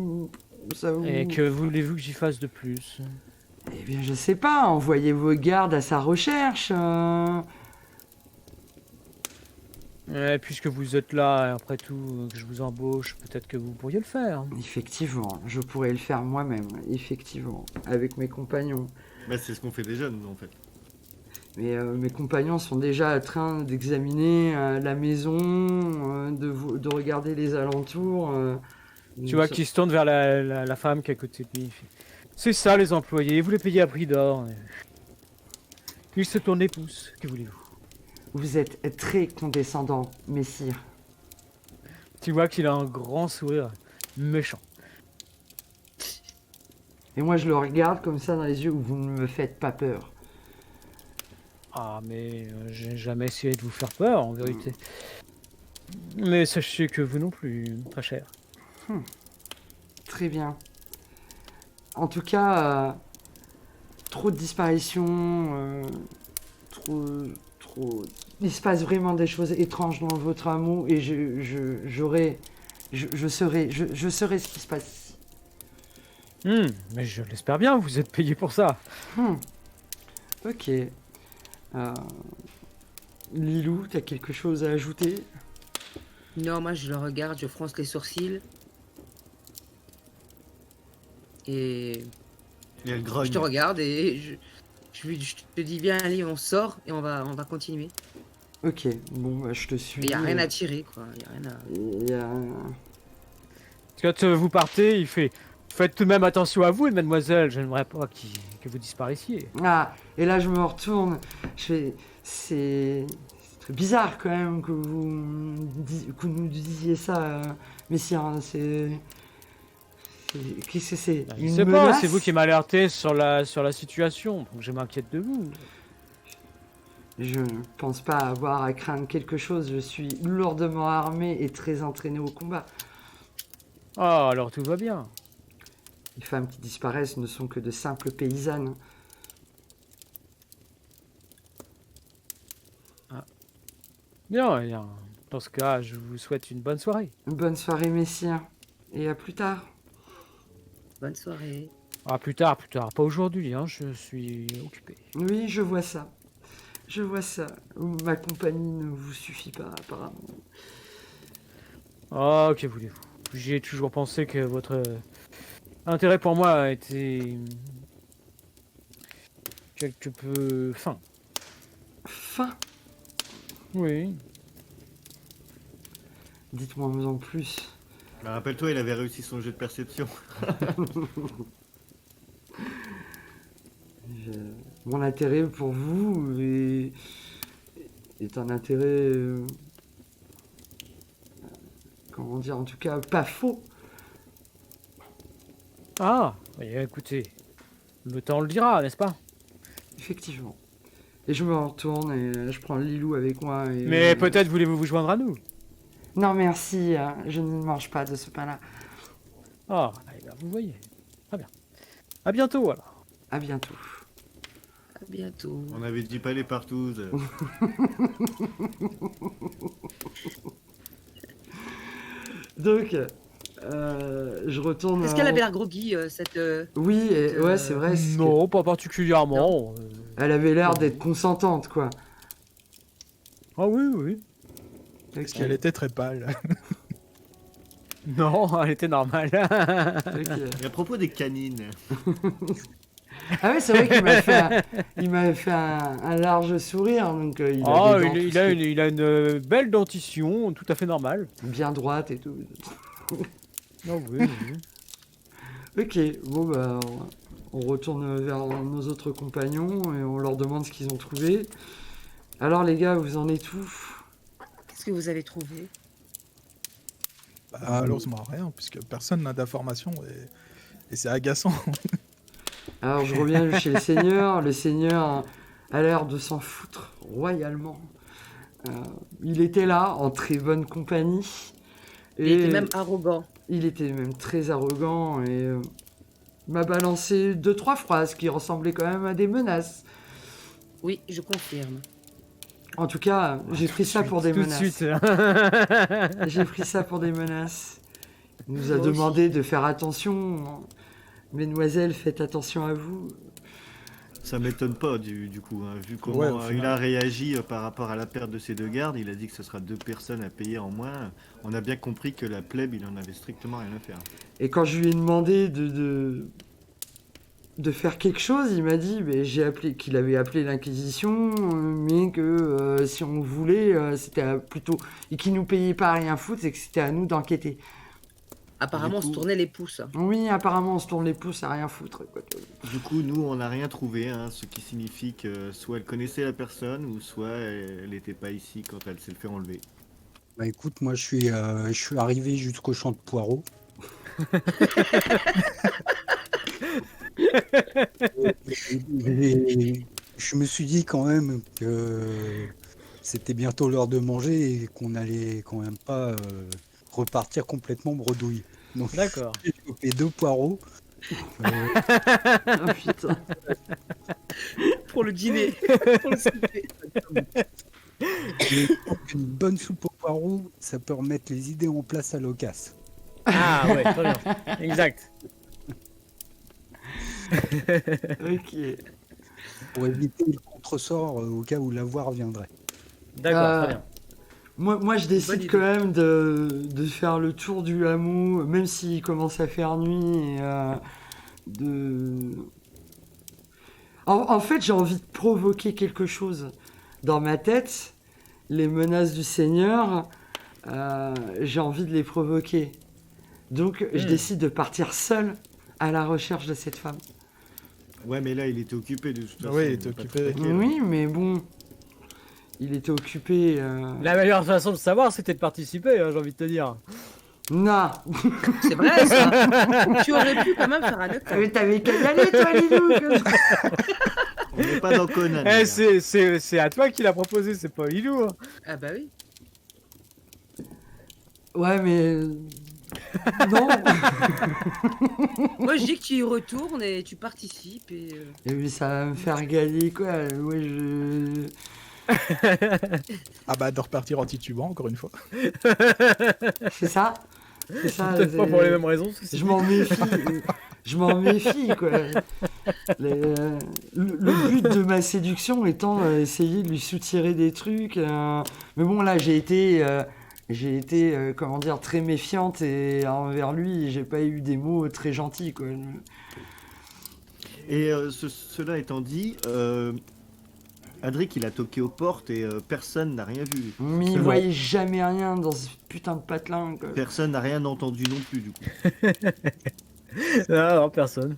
Speaker 3: Ça vous...
Speaker 1: Et que voulez-vous que j'y fasse de plus?
Speaker 3: Eh bien, je sais pas, envoyez vos gardes à sa recherche.
Speaker 1: Puisque vous êtes là, après tout, que je vous embauche, peut-être que vous pourriez le faire.
Speaker 3: Effectivement, je pourrais le faire moi-même, effectivement, avec mes compagnons.
Speaker 2: Bah, c'est ce qu'on fait déjà, nous, en fait.
Speaker 3: Mais mes compagnons sont déjà en train d'examiner la maison, de regarder les alentours.
Speaker 1: Tu vois qu'il se tourne vers la femme qui est à côté de lui. Il fait, c'est ça les employés, vous les payez à prix d'or. Ils se tournent les pouces, que voulez-vous?
Speaker 3: Vous êtes très condescendant, messire.
Speaker 1: Tu vois qu'il a un grand sourire méchant.
Speaker 3: Et moi je le regarde comme ça dans les yeux où vous ne me faites pas peur.
Speaker 1: Ah mais j'ai jamais essayé de vous faire peur en vérité. Mais sachez que vous non plus, très cher.
Speaker 3: Très bien. En tout cas, trop de disparitions, trop... Il se passe vraiment des choses étranges dans votre hameau et je saurai ce qui se passe ici.
Speaker 1: Mais je l'espère bien, vous êtes payé pour ça.
Speaker 3: Ok. Lilou, t'as quelque chose à ajouter?
Speaker 6: Non, moi je le regarde, je fronce les sourcils. Et
Speaker 2: Et elle
Speaker 6: je
Speaker 2: grogne.
Speaker 6: te regarde et je te dis viens allez on sort et on va continuer.
Speaker 3: Ok, bon, bah, je te suis.
Speaker 6: Mais y a rien à tirer quoi. Y a rien à...
Speaker 3: Il y a-
Speaker 1: Quand vous partez, il fait faites tout de même attention à vous, mademoiselle. Je n'aimerais pas que vous disparaissiez.
Speaker 3: Ah, et là je me retourne. Je fais. C'est très bizarre quand même que que vous nous disiez ça, messire. Hein, Qu'est-ce que c'est?
Speaker 1: Je
Speaker 3: Une
Speaker 1: sais pas,
Speaker 3: menace?
Speaker 1: c'est vous qui m'alertez sur la situation, donc je m'inquiète de vous.
Speaker 3: Je ne pense pas avoir à craindre quelque chose. Je suis lourdement armé et très entraîné au combat.
Speaker 1: Ah, alors tout va bien.
Speaker 3: Les femmes qui disparaissent ne sont que de simples paysannes.
Speaker 1: Bien, bien. Dans ce cas, je vous souhaite une bonne soirée.
Speaker 3: Bonne soirée, messire. Et à plus tard.
Speaker 6: Bonne soirée.
Speaker 1: Ah, plus tard, pas aujourd'hui, hein, je suis occupé.
Speaker 3: Oui, je vois ça. Je vois ça. Ma compagnie ne vous suffit pas, apparemment.
Speaker 1: Ah, que voulez-vous? J'ai toujours pensé que votre intérêt pour moi était quelque peu fin.
Speaker 3: Fin.
Speaker 1: Oui.
Speaker 3: Dites-moi en plus.
Speaker 2: Bah, rappelle-toi, il avait réussi son jeu de perception.
Speaker 3: Mon intérêt pour vous est un intérêt... comment dire? En tout cas, pas faux.
Speaker 1: Ah, eh, écoutez, le temps le dira, n'est-ce pas?
Speaker 3: Effectivement. Et je me retourne et je prends Lilou avec moi. Et,
Speaker 1: Mais peut-être voulez-vous vous joindre à nous?
Speaker 3: Non, merci. Je ne mange pas de ce pain-là.
Speaker 1: Ah, eh bien, vous voyez. Très bien. À bientôt, alors.
Speaker 3: À bientôt.
Speaker 6: À bientôt.
Speaker 2: On avait dit pas les partouzes.
Speaker 3: Donc, je retourne...
Speaker 6: Est-ce qu'elle avait l'air groggy cette...
Speaker 3: Oui, ouais, c'est vrai. c'est que
Speaker 1: Non, pas particulièrement.
Speaker 3: Elle avait l'air d'être consentante, quoi.
Speaker 1: Ah oui, oui.
Speaker 5: Parce qu'elle était très pâle.
Speaker 1: Non, elle était normale.
Speaker 3: Ok.
Speaker 2: Et à propos des canines,
Speaker 3: Ah oui, c'est vrai qu'il m'avait fait un large sourire, donc il a
Speaker 1: Ah,
Speaker 3: des dents
Speaker 1: il
Speaker 3: tout
Speaker 1: a
Speaker 3: ce
Speaker 1: il a une belle dentition, tout à fait normale.
Speaker 3: qui est bien droite et tout.
Speaker 1: Ah oui, oui.
Speaker 3: Ok, bon bah on retourne vers nos autres compagnons et on leur demande ce qu'ils ont trouvé. Alors les gars, vous en êtes où?
Speaker 6: Qu'est-ce que vous avez trouvé?
Speaker 5: Bah, malheureusement rien, puisque personne n'a d'informations et c'est agaçant.
Speaker 3: Alors je reviens chez le seigneur. Le seigneur a l'air de s'en foutre royalement. Il était là en très bonne compagnie.
Speaker 6: Il était même arrogant.
Speaker 3: Il était même très arrogant et m'a balancé 2-3 phrases qui ressemblaient quand même à des menaces.
Speaker 6: Oui, je confirme.
Speaker 3: En tout cas, j'ai pris ça pour des
Speaker 1: Tout de
Speaker 3: menaces.
Speaker 1: suite.
Speaker 3: J'ai pris ça pour des menaces. Il nous a
Speaker 6: Moi
Speaker 3: demandé de faire attention. Mesdemoiselles, faites attention à vous.
Speaker 2: ça m'étonne pas du coup. Hein. Vu comment
Speaker 5: Ouais, au final.
Speaker 2: il a réagi par rapport à la perte de ses deux gardes, il a dit que ce sera 2 personnes à payer en moins. On a bien compris que la plèbe, il en avait strictement rien à faire.
Speaker 3: Et quand je lui ai demandé de faire quelque chose, il m'a dit qu'il avait appelé l'Inquisition, mais que si on voulait, c'était plutôt... Et qu'il nous payait pas à rien foutre, et que c'était à nous d'enquêter.
Speaker 6: Apparemment, on se tournait les pouces.
Speaker 3: Oui, apparemment, on se tourne les pouces à rien foutre. Quoi.
Speaker 2: Du coup, nous, on n'a rien trouvé, hein, ce qui signifie que soit elle connaissait la personne, ou soit elle n'était pas ici quand elle s'est fait enlever.
Speaker 4: Bah écoute, moi je suis arrivé jusqu'au champ de poireaux. Et je me suis dit quand même que c'était bientôt l'heure de manger et qu'on allait quand même pas repartir complètement bredouille. Donc
Speaker 1: D'accord.
Speaker 4: j'ai chopé 2 poireaux.
Speaker 3: Ah, putain.
Speaker 6: Pour le dîner. Pour le souper.
Speaker 4: Et une bonne soupe aux poireaux, ça peut remettre les idées en place à l'occasion.
Speaker 1: Ah ouais, très bien. Exact.
Speaker 3: Ok.
Speaker 4: Pour éviter le contresort au cas où l'avoir viendrait.
Speaker 1: D'accord, très bien.
Speaker 3: Moi, je
Speaker 6: Bonne
Speaker 3: décide
Speaker 6: idée.
Speaker 3: quand même de faire le tour du hameau, même s'il commence à faire nuit, de... En fait, j'ai envie de provoquer quelque chose dans ma tête. Les menaces du Seigneur, j'ai envie de les provoquer. Donc, je décide de partir seul à la recherche de cette femme.
Speaker 2: Ouais, mais là, il était occupé de toute façon.
Speaker 5: Oui, il
Speaker 2: va
Speaker 5: était
Speaker 2: pas
Speaker 5: occupé.
Speaker 2: te traquer, là.
Speaker 3: Oui, mais bon, il était occupé.
Speaker 1: La meilleure façon de savoir, c'était de participer, hein, j'ai envie de te dire.
Speaker 3: Non,
Speaker 6: C'est vrai ça. Tu aurais pu quand même faire un autre.
Speaker 3: mais t'avais qu'à y aller, toi, Lilou.
Speaker 2: On n'est pas dans Conan.
Speaker 1: Eh,
Speaker 2: les gars.
Speaker 1: c'est à toi qui l'a proposé, c'est pas Lilou. Hein.
Speaker 6: Ah bah oui.
Speaker 3: Ouais, mais non.
Speaker 6: Moi je dis que tu y retournes et tu participes et.
Speaker 3: Et puis ça va me faire gagner quoi. Ouais,
Speaker 5: Ah bah de repartir en titubant encore une fois.
Speaker 3: c'est ça. C'est ça.
Speaker 1: Peut-être pas pour les mêmes raisons.
Speaker 3: Je m'en méfie. Je m'en méfie quoi. Le but de ma séduction étant essayer de lui soutirer des trucs. Mais bon là j'ai été comment dire très méfiante et envers lui j'ai pas eu des mots très gentils quoi.
Speaker 2: Et cela étant dit, Adric, il a toqué aux portes et personne n'a rien vu.
Speaker 3: Mais il voyait jamais rien dans ce putain de patelin quoi.
Speaker 2: Personne n'a rien entendu non plus, du coup.
Speaker 1: Non, personne.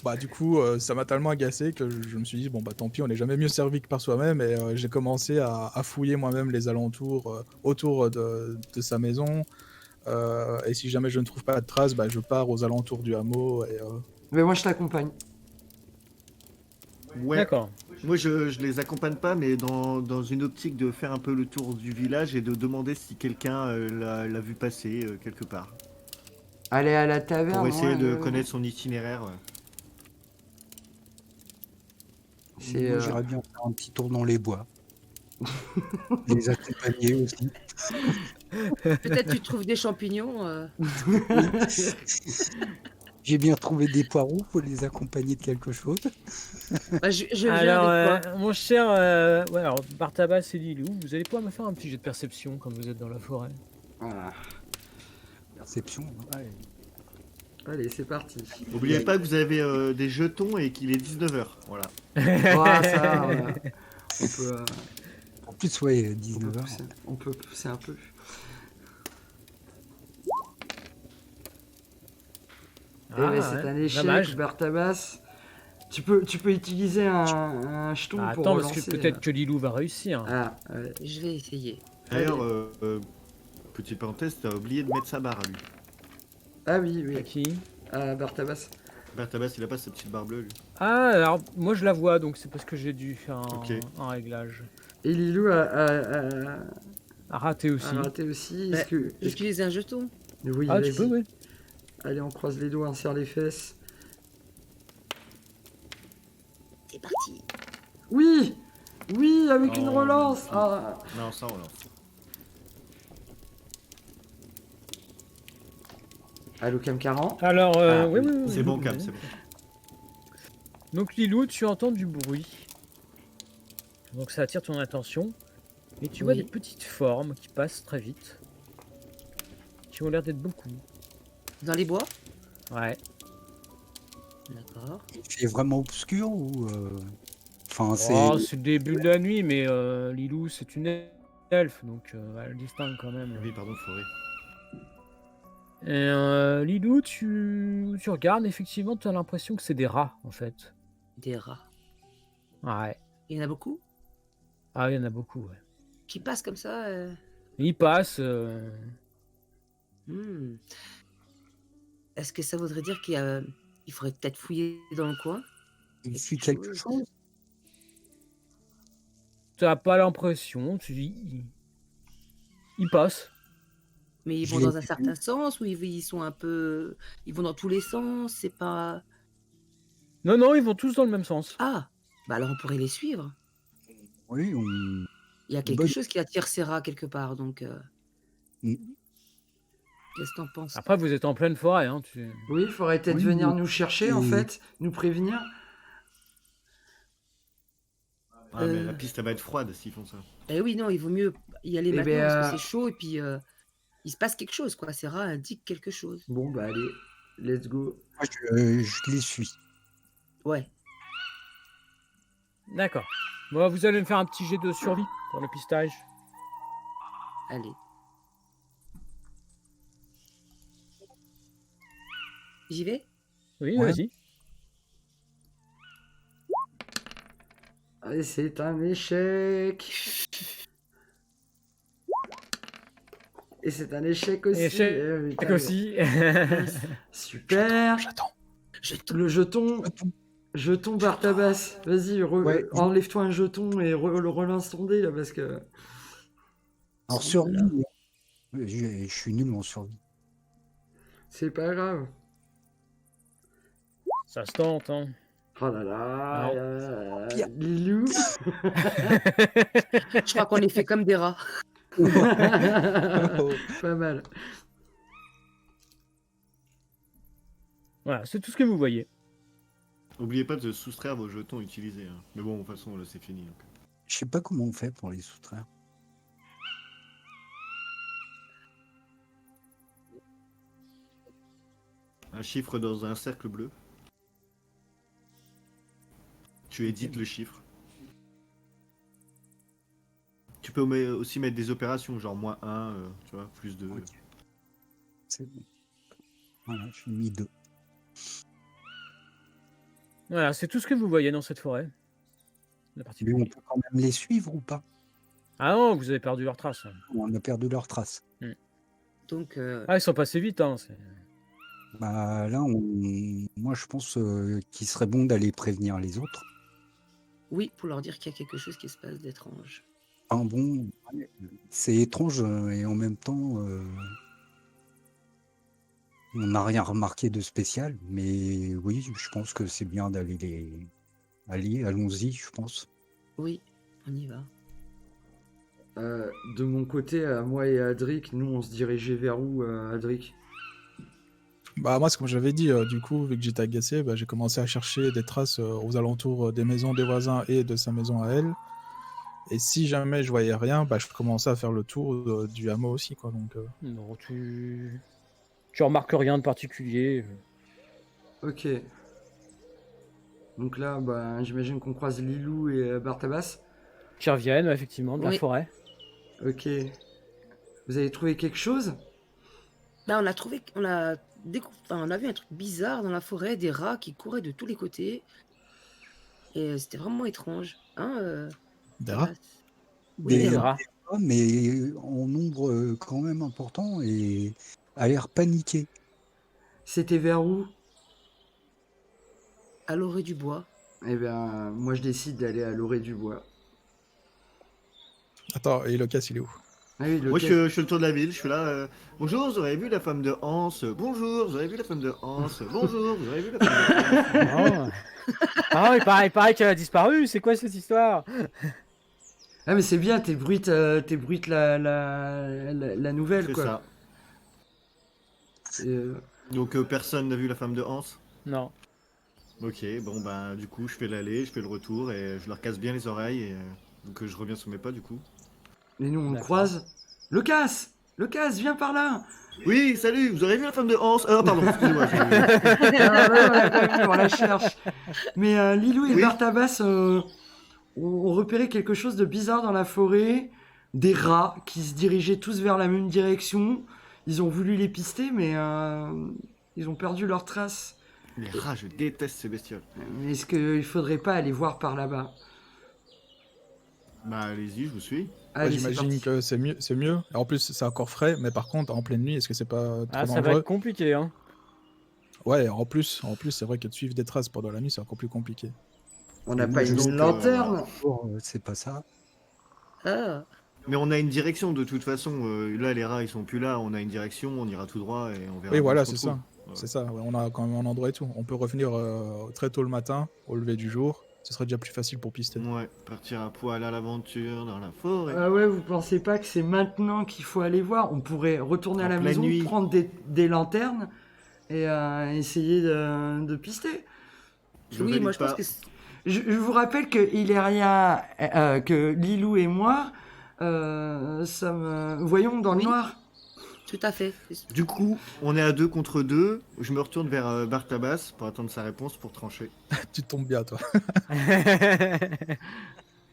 Speaker 5: Bah du coup, ça m'a tellement agacé que je me suis dit, bon bah tant pis, on n'est jamais mieux servi que par soi-même, et j'ai commencé à fouiller moi-même les alentours, autour de sa maison, et si jamais je ne trouve pas de traces, bah je pars aux alentours du hameau, et
Speaker 3: Mais moi je t'accompagne.
Speaker 2: Ouais.
Speaker 1: D'accord.
Speaker 2: Moi, je les accompagne pas, mais dans une optique de faire un peu le tour du village et de demander si quelqu'un l'a vu passer quelque part.
Speaker 3: Aller à la taverne.
Speaker 2: Pour essayer
Speaker 3: ouais,
Speaker 2: de
Speaker 3: ouais.
Speaker 2: connaître son itinéraire.
Speaker 3: C'est,
Speaker 4: Moi, j'irais bien faire un petit tour dans les bois. Les accompagner aussi.
Speaker 6: Peut-être tu trouves des champignons.
Speaker 4: J'ai bien trouvé des poireaux, faut les accompagner de quelque chose.
Speaker 6: Bah, je viens
Speaker 1: Alors,
Speaker 6: avec toi.
Speaker 1: mon cher ouais, alors, Bartabas et Lilou, vous allez pouvoir me faire un petit jet de perception quand vous êtes dans la forêt.
Speaker 3: Voilà.
Speaker 4: Perception. Ouais.
Speaker 3: Allez, c'est parti.
Speaker 2: N'oubliez pas que vous avez des jetons et qu'il est 19h. Voilà.
Speaker 3: Ouais, ça, on peut,
Speaker 4: En plus, ouais,
Speaker 3: on peut
Speaker 4: 19h.
Speaker 3: pousser, on peut pousser un peu. Eh ben, c'est un échec,
Speaker 1: dommage.
Speaker 3: Bartabas. Tu peux utiliser un jeton
Speaker 1: Ah,
Speaker 3: pour
Speaker 1: attends, parce
Speaker 3: relancer.
Speaker 1: que peut-être que Lilou va réussir.
Speaker 3: Ah,
Speaker 6: Je vais essayer.
Speaker 2: D'ailleurs, petite parenthèse, t'as oublié de mettre sa barre à lui.
Speaker 3: ah oui,
Speaker 1: À
Speaker 3: oui.
Speaker 1: qui
Speaker 3: Bartabas.
Speaker 2: Bartabas, il a pas sa petite barre bleue, lui.
Speaker 1: Ah, alors moi je la vois, donc c'est parce que j'ai dû faire
Speaker 2: Ok.
Speaker 1: un réglage.
Speaker 3: Et Lilou a
Speaker 1: À rater aussi.
Speaker 3: raté aussi.
Speaker 6: Bah,
Speaker 3: Est-ce que...
Speaker 6: Utiliser un jeton.
Speaker 3: Oui,
Speaker 1: Ah,
Speaker 3: vas-y.
Speaker 1: tu peux, oui.
Speaker 3: Allez, on croise les doigts, on serre les fesses.
Speaker 6: C'est parti.
Speaker 3: Oui. Oui, avec une
Speaker 2: Oh,
Speaker 3: relance.
Speaker 2: magnifique.
Speaker 3: Ah.
Speaker 2: Non, sans relance.
Speaker 3: Allô, Cam 40.
Speaker 1: Alors,
Speaker 3: Ah,
Speaker 1: oui,
Speaker 3: oui.
Speaker 1: oui, oui,
Speaker 2: C'est
Speaker 1: oui,
Speaker 2: bon,
Speaker 1: oui.
Speaker 2: Cam, c'est bon.
Speaker 1: Donc Lilou, tu entends du bruit. Donc ça attire ton attention. Et tu vois
Speaker 6: Oui.
Speaker 1: des petites formes qui passent très vite. Qui ont l'air d'être beaucoup.
Speaker 6: Dans les bois.
Speaker 1: Ouais.
Speaker 6: D'accord.
Speaker 4: Il fait vraiment obscur ou. Enfin, c'est.
Speaker 1: Oh, c'est le début de la nuit, mais Lilou, c'est une elfe, donc elle distingue quand même.
Speaker 2: Oui, pardon, forêt.
Speaker 1: Et Lilou, tu regardes, effectivement, tu as l'impression que c'est des rats, en fait.
Speaker 6: Des rats.
Speaker 1: Ouais.
Speaker 6: Il y en a beaucoup
Speaker 1: Ah, il y en a beaucoup, ouais.
Speaker 6: qui passent comme ça.
Speaker 1: Ils passent.
Speaker 6: Hmm. Est-ce que ça voudrait dire il faudrait peut-être fouiller dans le coin?
Speaker 4: Il
Speaker 6: quelque
Speaker 4: suit quelque
Speaker 6: chose.
Speaker 4: chose.
Speaker 1: T'as pas l'impression, ils passent.
Speaker 6: Mais ils
Speaker 4: Je
Speaker 6: vont
Speaker 4: l'ai
Speaker 6: dans un
Speaker 4: vu.
Speaker 6: certain sens ou ils sont un peu. Ils vont dans tous les sens, c'est pas.
Speaker 1: Non, non, ils vont tous dans le même sens.
Speaker 6: Ah! Bah alors on pourrait les suivre.
Speaker 4: Oui, on.
Speaker 6: Il y a quelque
Speaker 4: Bonne-
Speaker 6: chose qui attire ces rats quelque part, donc.
Speaker 4: Mm.
Speaker 6: Qu'est-ce que t'en penses?
Speaker 1: Après, vous êtes en pleine forêt, hein.
Speaker 3: Oui, il faudrait peut-être
Speaker 4: Oui,
Speaker 3: venir
Speaker 4: mais-
Speaker 3: nous chercher, en
Speaker 4: et-
Speaker 3: fait. Nous prévenir.
Speaker 2: Ah, mais la piste, elle va être froide s'ils font ça.
Speaker 6: Eh oui, non, il vaut mieux y aller
Speaker 3: Eh
Speaker 6: maintenant
Speaker 3: ben,
Speaker 6: parce que c'est chaud et puis il se passe quelque chose, quoi. Ces rats indiquent quelque chose.
Speaker 3: Bon, bah allez. Let's go.
Speaker 4: Moi, je les suis.
Speaker 6: Ouais.
Speaker 1: D'accord. Bon, vous allez me faire un petit jet de survie pour le pistage.
Speaker 6: Allez. J'y vais?
Speaker 1: Oui,
Speaker 4: Ouais.
Speaker 1: vas-y.
Speaker 3: Allez, c'est un échec. Et c'est un échec aussi.
Speaker 1: Échec
Speaker 3: Eh, putain,
Speaker 1: Tac aussi.
Speaker 3: Super.
Speaker 5: J'attends.
Speaker 3: Le jeton. Jeton Bartabas. Vas-y,
Speaker 4: Ouais.
Speaker 3: enlève-toi un jeton et relance ton dé là parce que.
Speaker 4: Alors, survie, je suis nul en survie.
Speaker 3: C'est pas grave.
Speaker 1: Ça se tente, hein.
Speaker 3: Oh là là.
Speaker 1: Non.
Speaker 3: Lilou.
Speaker 6: Je crois qu'on est fait comme des rats.
Speaker 3: Pas mal.
Speaker 1: Voilà, c'est tout ce que vous voyez.
Speaker 2: N'oubliez pas de soustraire vos jetons utilisés. Hein. Mais bon, de toute façon, là, c'est fini. Donc.
Speaker 4: Je sais pas comment on fait pour les soustraire.
Speaker 2: Un chiffre dans un cercle bleu. Tu édites le chiffre. Tu peux aussi mettre des opérations, genre -1, tu vois, +2.
Speaker 4: Ok. C'est bon. Voilà, j'ai mis 2.
Speaker 1: Voilà, c'est tout ce que vous voyez dans cette forêt. La partie
Speaker 4: Mais on
Speaker 1: publique.
Speaker 4: peut quand même les suivre ou pas?
Speaker 1: Ah non, vous avez perdu leur trace.
Speaker 4: On a perdu leurs traces.
Speaker 6: Donc,
Speaker 1: Ah, ils sont passés vite, hein.
Speaker 4: Bah là, moi je pense qu'il serait bon d'aller prévenir les autres.
Speaker 6: oui, pour leur dire qu'il y a quelque chose qui se passe d'étrange.
Speaker 4: Enfin bon, c'est étrange et en même temps, on n'a rien remarqué de spécial. Mais oui, je pense que c'est bien d'aller les... allons-y, je pense.
Speaker 6: Oui, on y va.
Speaker 3: De mon côté, moi et Adric, nous on se dirigeait vers où, Adric?
Speaker 5: Bah moi, c'est comme j'avais dit, du coup, vu que j'étais agacé, bah, j'ai commencé à chercher des traces aux alentours des maisons des voisins et de sa maison à elle. Et si jamais je voyais rien, bah, je commençais à faire le tour du hameau aussi, quoi. Donc,
Speaker 1: Non, tu remarques rien de particulier.
Speaker 3: Ok. Donc là, bah, j'imagine qu'on croise Lilou et Bartabas.
Speaker 1: Qui reviennent, effectivement, de la
Speaker 6: Oui.
Speaker 1: forêt.
Speaker 3: Ok. Vous avez trouvé quelque chose?
Speaker 6: Là, on a trouvé, on a vu un truc bizarre dans la forêt, des rats qui couraient de tous les côtés. Et c'était vraiment étrange. Hein,
Speaker 5: des rats.
Speaker 6: Tabas Oui,
Speaker 4: Des
Speaker 6: des
Speaker 1: Des
Speaker 6: rats.
Speaker 1: rats.
Speaker 4: mais en nombre quand même important et a l'air paniqué.
Speaker 3: C'était vers où?
Speaker 6: À l'orée du bois.
Speaker 3: Eh bien, moi je décide d'aller à l'orée du bois.
Speaker 5: Attends, et Locas, il est où?
Speaker 3: Ah oui,
Speaker 2: Moi, je fais le tour de la ville, je suis là. Bonjour, vous avez vu la femme de Hans? Bonjour, vous avez vu la femme de Hans? Bonjour, vous avez vu la femme de Hans?
Speaker 1: Ah, il paraît qu'elle a disparu. C'est quoi cette histoire?
Speaker 3: Ah mais c'est bien, t'es bruite la nouvelle
Speaker 2: C'est
Speaker 3: quoi.
Speaker 2: ça.
Speaker 3: Et,
Speaker 2: Donc, personne n'a vu la femme de Hans?
Speaker 1: Non.
Speaker 2: Ok, bon, bah, du coup, je fais l'aller, je fais le retour et je leur casse bien les oreilles. Et, donc, je reviens sur mes pas, du coup.
Speaker 3: et nous on
Speaker 1: D'accord.
Speaker 3: croise. Lucas, viens par là.
Speaker 2: Oui, salut, vous avez vu la femme de Hans? Ah, pardon, excusez-moi.
Speaker 3: Ah, ouais, on l'a pas vu, on la cherche. Mais Lilou et
Speaker 2: Oui.
Speaker 3: Bartabas ont repéré quelque chose de bizarre dans la forêt. Des rats qui se dirigeaient tous vers la même direction. Ils ont voulu les pister, mais ils ont perdu leurs traces.
Speaker 2: Les rats, je déteste ces bestioles.
Speaker 3: Mais est-ce qu'il faudrait pas aller voir par là-bas?
Speaker 2: Bah, allez-y, je vous suis.
Speaker 3: Allez, c'est
Speaker 5: J'imagine
Speaker 3: parti.
Speaker 5: que c'est mieux, c'est mieux. Et en plus, c'est encore frais, mais par contre, en pleine nuit, est-ce que c'est pas trop
Speaker 1: Ah, ça va
Speaker 5: dangereux?
Speaker 1: être compliqué, hein.
Speaker 5: Ouais, en plus, c'est vrai que de suivre des traces pendant la nuit, c'est encore plus compliqué.
Speaker 3: On n'a
Speaker 4: Moi,
Speaker 3: pas
Speaker 4: je
Speaker 3: une
Speaker 2: sais que,
Speaker 3: lanterne.
Speaker 4: C'est pas ça.
Speaker 6: Ah,
Speaker 2: Mais on a une direction de toute façon. Là, les rats, ils sont plus là. On a une direction, on ira tout droit et on verra.
Speaker 5: Oui,
Speaker 2: où
Speaker 5: voilà,
Speaker 2: on se
Speaker 5: c'est ça.
Speaker 2: retrouve. Ouais.
Speaker 5: C'est ça, ouais, on a quand même un endroit et tout. On peut revenir très tôt le matin, au lever du jour. Ce serait déjà plus facile pour pister.
Speaker 2: Ouais, partir à poil à l'aventure dans la forêt.
Speaker 3: Ah ouais, vous pensez pas que c'est maintenant qu'il faut aller voir? On pourrait retourner à
Speaker 2: En
Speaker 3: la
Speaker 2: pleine
Speaker 3: maison,
Speaker 2: nuit.
Speaker 3: prendre des lanternes et essayer de pister.
Speaker 2: Je
Speaker 6: oui,
Speaker 2: valide
Speaker 6: moi je pense
Speaker 2: pas.
Speaker 6: que
Speaker 3: Je vous rappelle que Ileria, que Lilou et moi voyons dans le
Speaker 6: Oui.
Speaker 3: noir.
Speaker 6: Tout à fait.
Speaker 2: Du coup, on est à 2 contre 2. Je me retourne vers Bartabas pour attendre sa réponse pour trancher.
Speaker 5: Tu tombes bien, toi.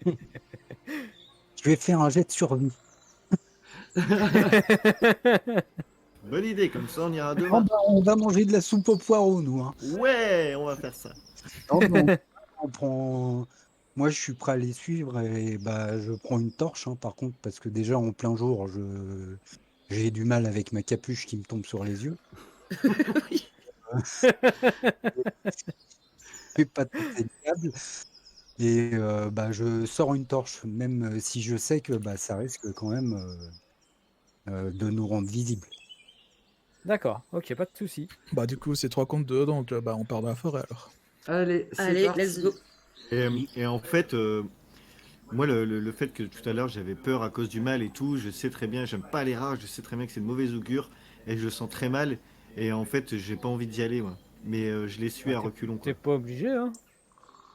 Speaker 4: Je vais faire un jet de survie.
Speaker 2: Bonne idée, comme ça on ira
Speaker 4: Oh,
Speaker 2: demain.
Speaker 4: bah, on va manger de la soupe aux poireaux, nous. Hein.
Speaker 2: Ouais, on va faire ça.
Speaker 4: Non, mais on prend... Moi, je suis prêt à les suivre et bah, je prends une torche, hein, par contre, parce que déjà en plein jour, j'ai du mal avec ma capuche qui me tombe sur les yeux.
Speaker 6: Oui.
Speaker 4: C'est pas tout diable. Et bah, je sors une torche, même si je sais que bah, ça risque quand même de nous rendre visibles.
Speaker 1: D'accord, ok, pas de souci.
Speaker 5: Bah, du coup, c'est 3 contre 2, donc bah, on part dans la forêt alors.
Speaker 3: Allez, c'est
Speaker 6: Allez,
Speaker 3: parti.
Speaker 6: let's go.
Speaker 2: Et en fait, moi, le fait que tout à l'heure j'avais peur à cause du mal et tout, je sais très bien, j'aime pas les rats, je sais très bien que c'est de mauvais augure et je le sens très mal. Et en fait, j'ai pas envie d'y aller, moi. Mais je les suis à reculons.
Speaker 1: T'es
Speaker 2: Quoi.
Speaker 1: pas obligé, hein.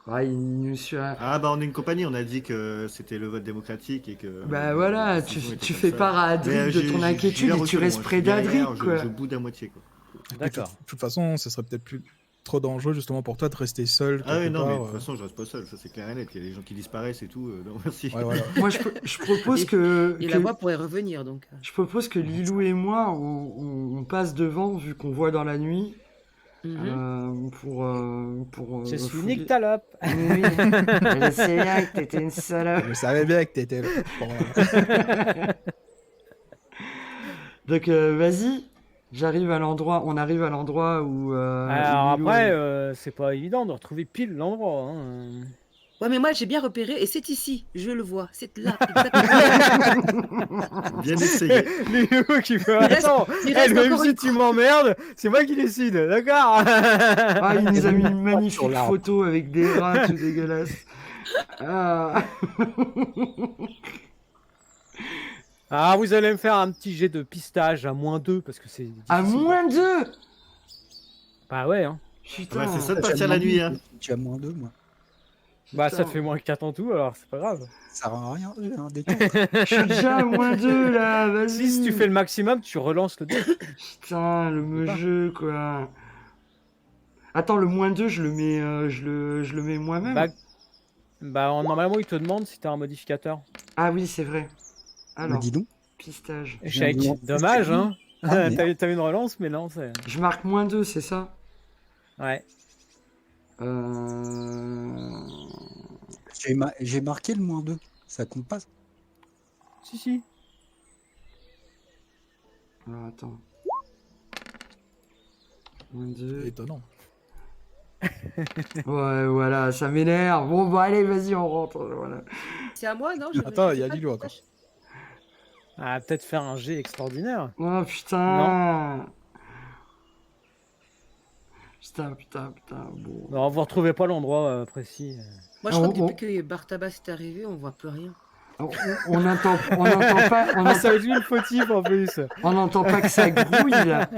Speaker 3: Ah, il nous suit.
Speaker 2: Ah bah on est une compagnie, on a dit que c'était le vote démocratique et que...
Speaker 3: Bah voilà,
Speaker 2: la
Speaker 3: tu,
Speaker 2: décision était
Speaker 3: tu
Speaker 2: comme
Speaker 3: fais
Speaker 2: ça.
Speaker 3: part à
Speaker 2: Mais,
Speaker 3: Adric de
Speaker 2: j'y
Speaker 3: ton
Speaker 2: vais
Speaker 3: inquiétude
Speaker 2: à
Speaker 3: et tu
Speaker 2: reculons,
Speaker 3: restes
Speaker 2: moi.
Speaker 3: près
Speaker 2: Je suis derrière,
Speaker 3: d'Adric, quoi.
Speaker 2: Je boude à moitié, quoi.
Speaker 1: D'accord.
Speaker 5: De toute façon, ce serait peut-être plus trop dangereux justement pour toi de rester seul
Speaker 2: Ah
Speaker 5: quelque
Speaker 2: oui, non, mais de
Speaker 5: part.
Speaker 2: toute façon, je reste pas seul, ça c'est clair et net. Il y a des gens qui disparaissent et tout. Non, merci.
Speaker 5: Ouais, voilà.
Speaker 3: Moi, je propose que,
Speaker 6: Et la voix pourrait revenir, donc.
Speaker 3: je propose que Lilou et moi, on passe devant, vu qu'on voit dans la nuit,
Speaker 6: Mhm.
Speaker 3: pour
Speaker 1: Je suis
Speaker 3: fouiller.
Speaker 1: Nick Talop.
Speaker 3: Oui, je sais bien que t'étais une salope.
Speaker 5: Je savais bien que t'étais là. Bon, voilà.
Speaker 3: Donc, vas-y, on arrive à l'endroit où
Speaker 1: Alors
Speaker 3: Lilou
Speaker 1: après,
Speaker 3: est-
Speaker 1: c'est pas évident de retrouver pile l'endroit. Hein.
Speaker 6: Ouais, mais moi j'ai bien repéré et c'est ici, je le vois, c'est là, exactement.
Speaker 2: Bien essayé.
Speaker 1: Léo qui fait
Speaker 6: Il reste-
Speaker 1: attends,
Speaker 6: il reste
Speaker 1: même
Speaker 6: encore
Speaker 1: si
Speaker 6: une
Speaker 1: tu m'emmerdes, c'est moi qui décide, d'accord.
Speaker 3: Ah, il nous a mis une
Speaker 4: sur
Speaker 3: magnifique
Speaker 4: l'arbre.
Speaker 3: photo avec des rats tout dégueulasses. Ah.
Speaker 1: Ah, vous allez me faire un petit jet de pistage à -2 parce que c'est difficile.
Speaker 3: À -2.
Speaker 1: Bah ouais, hein.
Speaker 3: Putain.
Speaker 2: Bah, c'est ça de
Speaker 4: J'ai
Speaker 2: partir la nuit, hein.
Speaker 4: J'ai à -2, moi.
Speaker 1: Bah ça
Speaker 3: Putain.
Speaker 1: fait -4 en tout, alors c'est pas grave.
Speaker 4: Ça sert à rien, j'ai un décor.
Speaker 3: Je suis déjà à -2 là, vas-y.
Speaker 1: Si tu fais le maximum, tu relances le dé.
Speaker 3: Putain, le me jeu quoi. Attends, le -2, je le mets, je le mets moi-même.
Speaker 1: Normalement, il te demande si t'as un modificateur.
Speaker 3: Ah oui, c'est vrai.
Speaker 4: Mais
Speaker 3: Alors,
Speaker 4: dis donc.
Speaker 3: pistage.
Speaker 1: Échec.
Speaker 4: Non,
Speaker 1: Dommage, hein.
Speaker 4: Ah, merde.
Speaker 1: T'as une relance, mais non, c'est.
Speaker 3: Je marque -2, c'est ça?
Speaker 1: Ouais.
Speaker 4: J'ai marqué le -2. Ça compte pas.
Speaker 1: Si.
Speaker 3: Alors, attends. -2.
Speaker 5: Étonnant.
Speaker 3: Ouais, voilà, ça m'énerve. Bon, bah allez, vas-y, on rentre. Voilà.
Speaker 6: C'est à moi, non?
Speaker 5: Attends,
Speaker 6: je
Speaker 5: il y a
Speaker 6: sais pas
Speaker 5: Lilou
Speaker 6: de
Speaker 5: encore.
Speaker 6: tâche.
Speaker 1: Ah, peut-être faire un jet extraordinaire.
Speaker 3: Oh putain. Putain. Bon.
Speaker 1: Non, vous retrouvez pas l'endroit précis.
Speaker 6: Moi je crois que
Speaker 3: Oh,
Speaker 6: depuis que Bartabas est arrivé, on voit plus rien.
Speaker 3: On n'entend
Speaker 1: Ah, ça va être une fautive en plus.
Speaker 3: on n'entend pas que ça grouille là.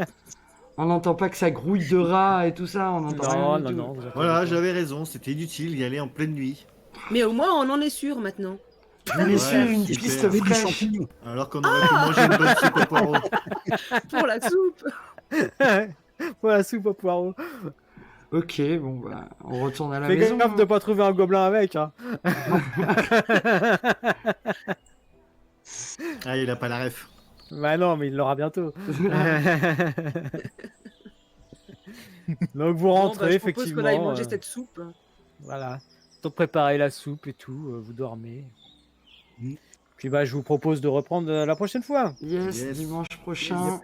Speaker 3: On n'entend pas que ça grouille de rats et tout ça. On n'entend rien du tout.
Speaker 1: Non. vous entendez
Speaker 2: Voilà,
Speaker 1: pas.
Speaker 2: j'avais raison, c'était inutile d'y aller en pleine nuit.
Speaker 6: Mais au moins on en est sûr maintenant.
Speaker 3: Vous laissez
Speaker 2: Ouais,
Speaker 3: une
Speaker 2: super.
Speaker 3: piste
Speaker 4: Trouver des
Speaker 3: fraîche.
Speaker 4: champignons.
Speaker 2: Alors qu'on aurait pu manger une bonne soupe au poireau.
Speaker 6: Pour la soupe.
Speaker 1: Voilà, soupe au poireau.
Speaker 3: Ok, bon bah, on retourne à la
Speaker 1: Fais
Speaker 3: maison.
Speaker 1: gaffe de pas trouver un gobelin avec. Hein.
Speaker 2: Ah, il a pas la ref.
Speaker 1: Bah non, mais il l'aura bientôt. Donc vous rentrez,
Speaker 6: Je propose qu'on aille
Speaker 1: effectivement.
Speaker 6: manger cette soupe.
Speaker 1: Voilà. Temps de préparer la soupe et tout, vous dormez.
Speaker 4: Mm.
Speaker 1: Puis bah je vous propose de reprendre la prochaine fois.
Speaker 3: Yes,
Speaker 2: Yes.
Speaker 3: dimanche prochain.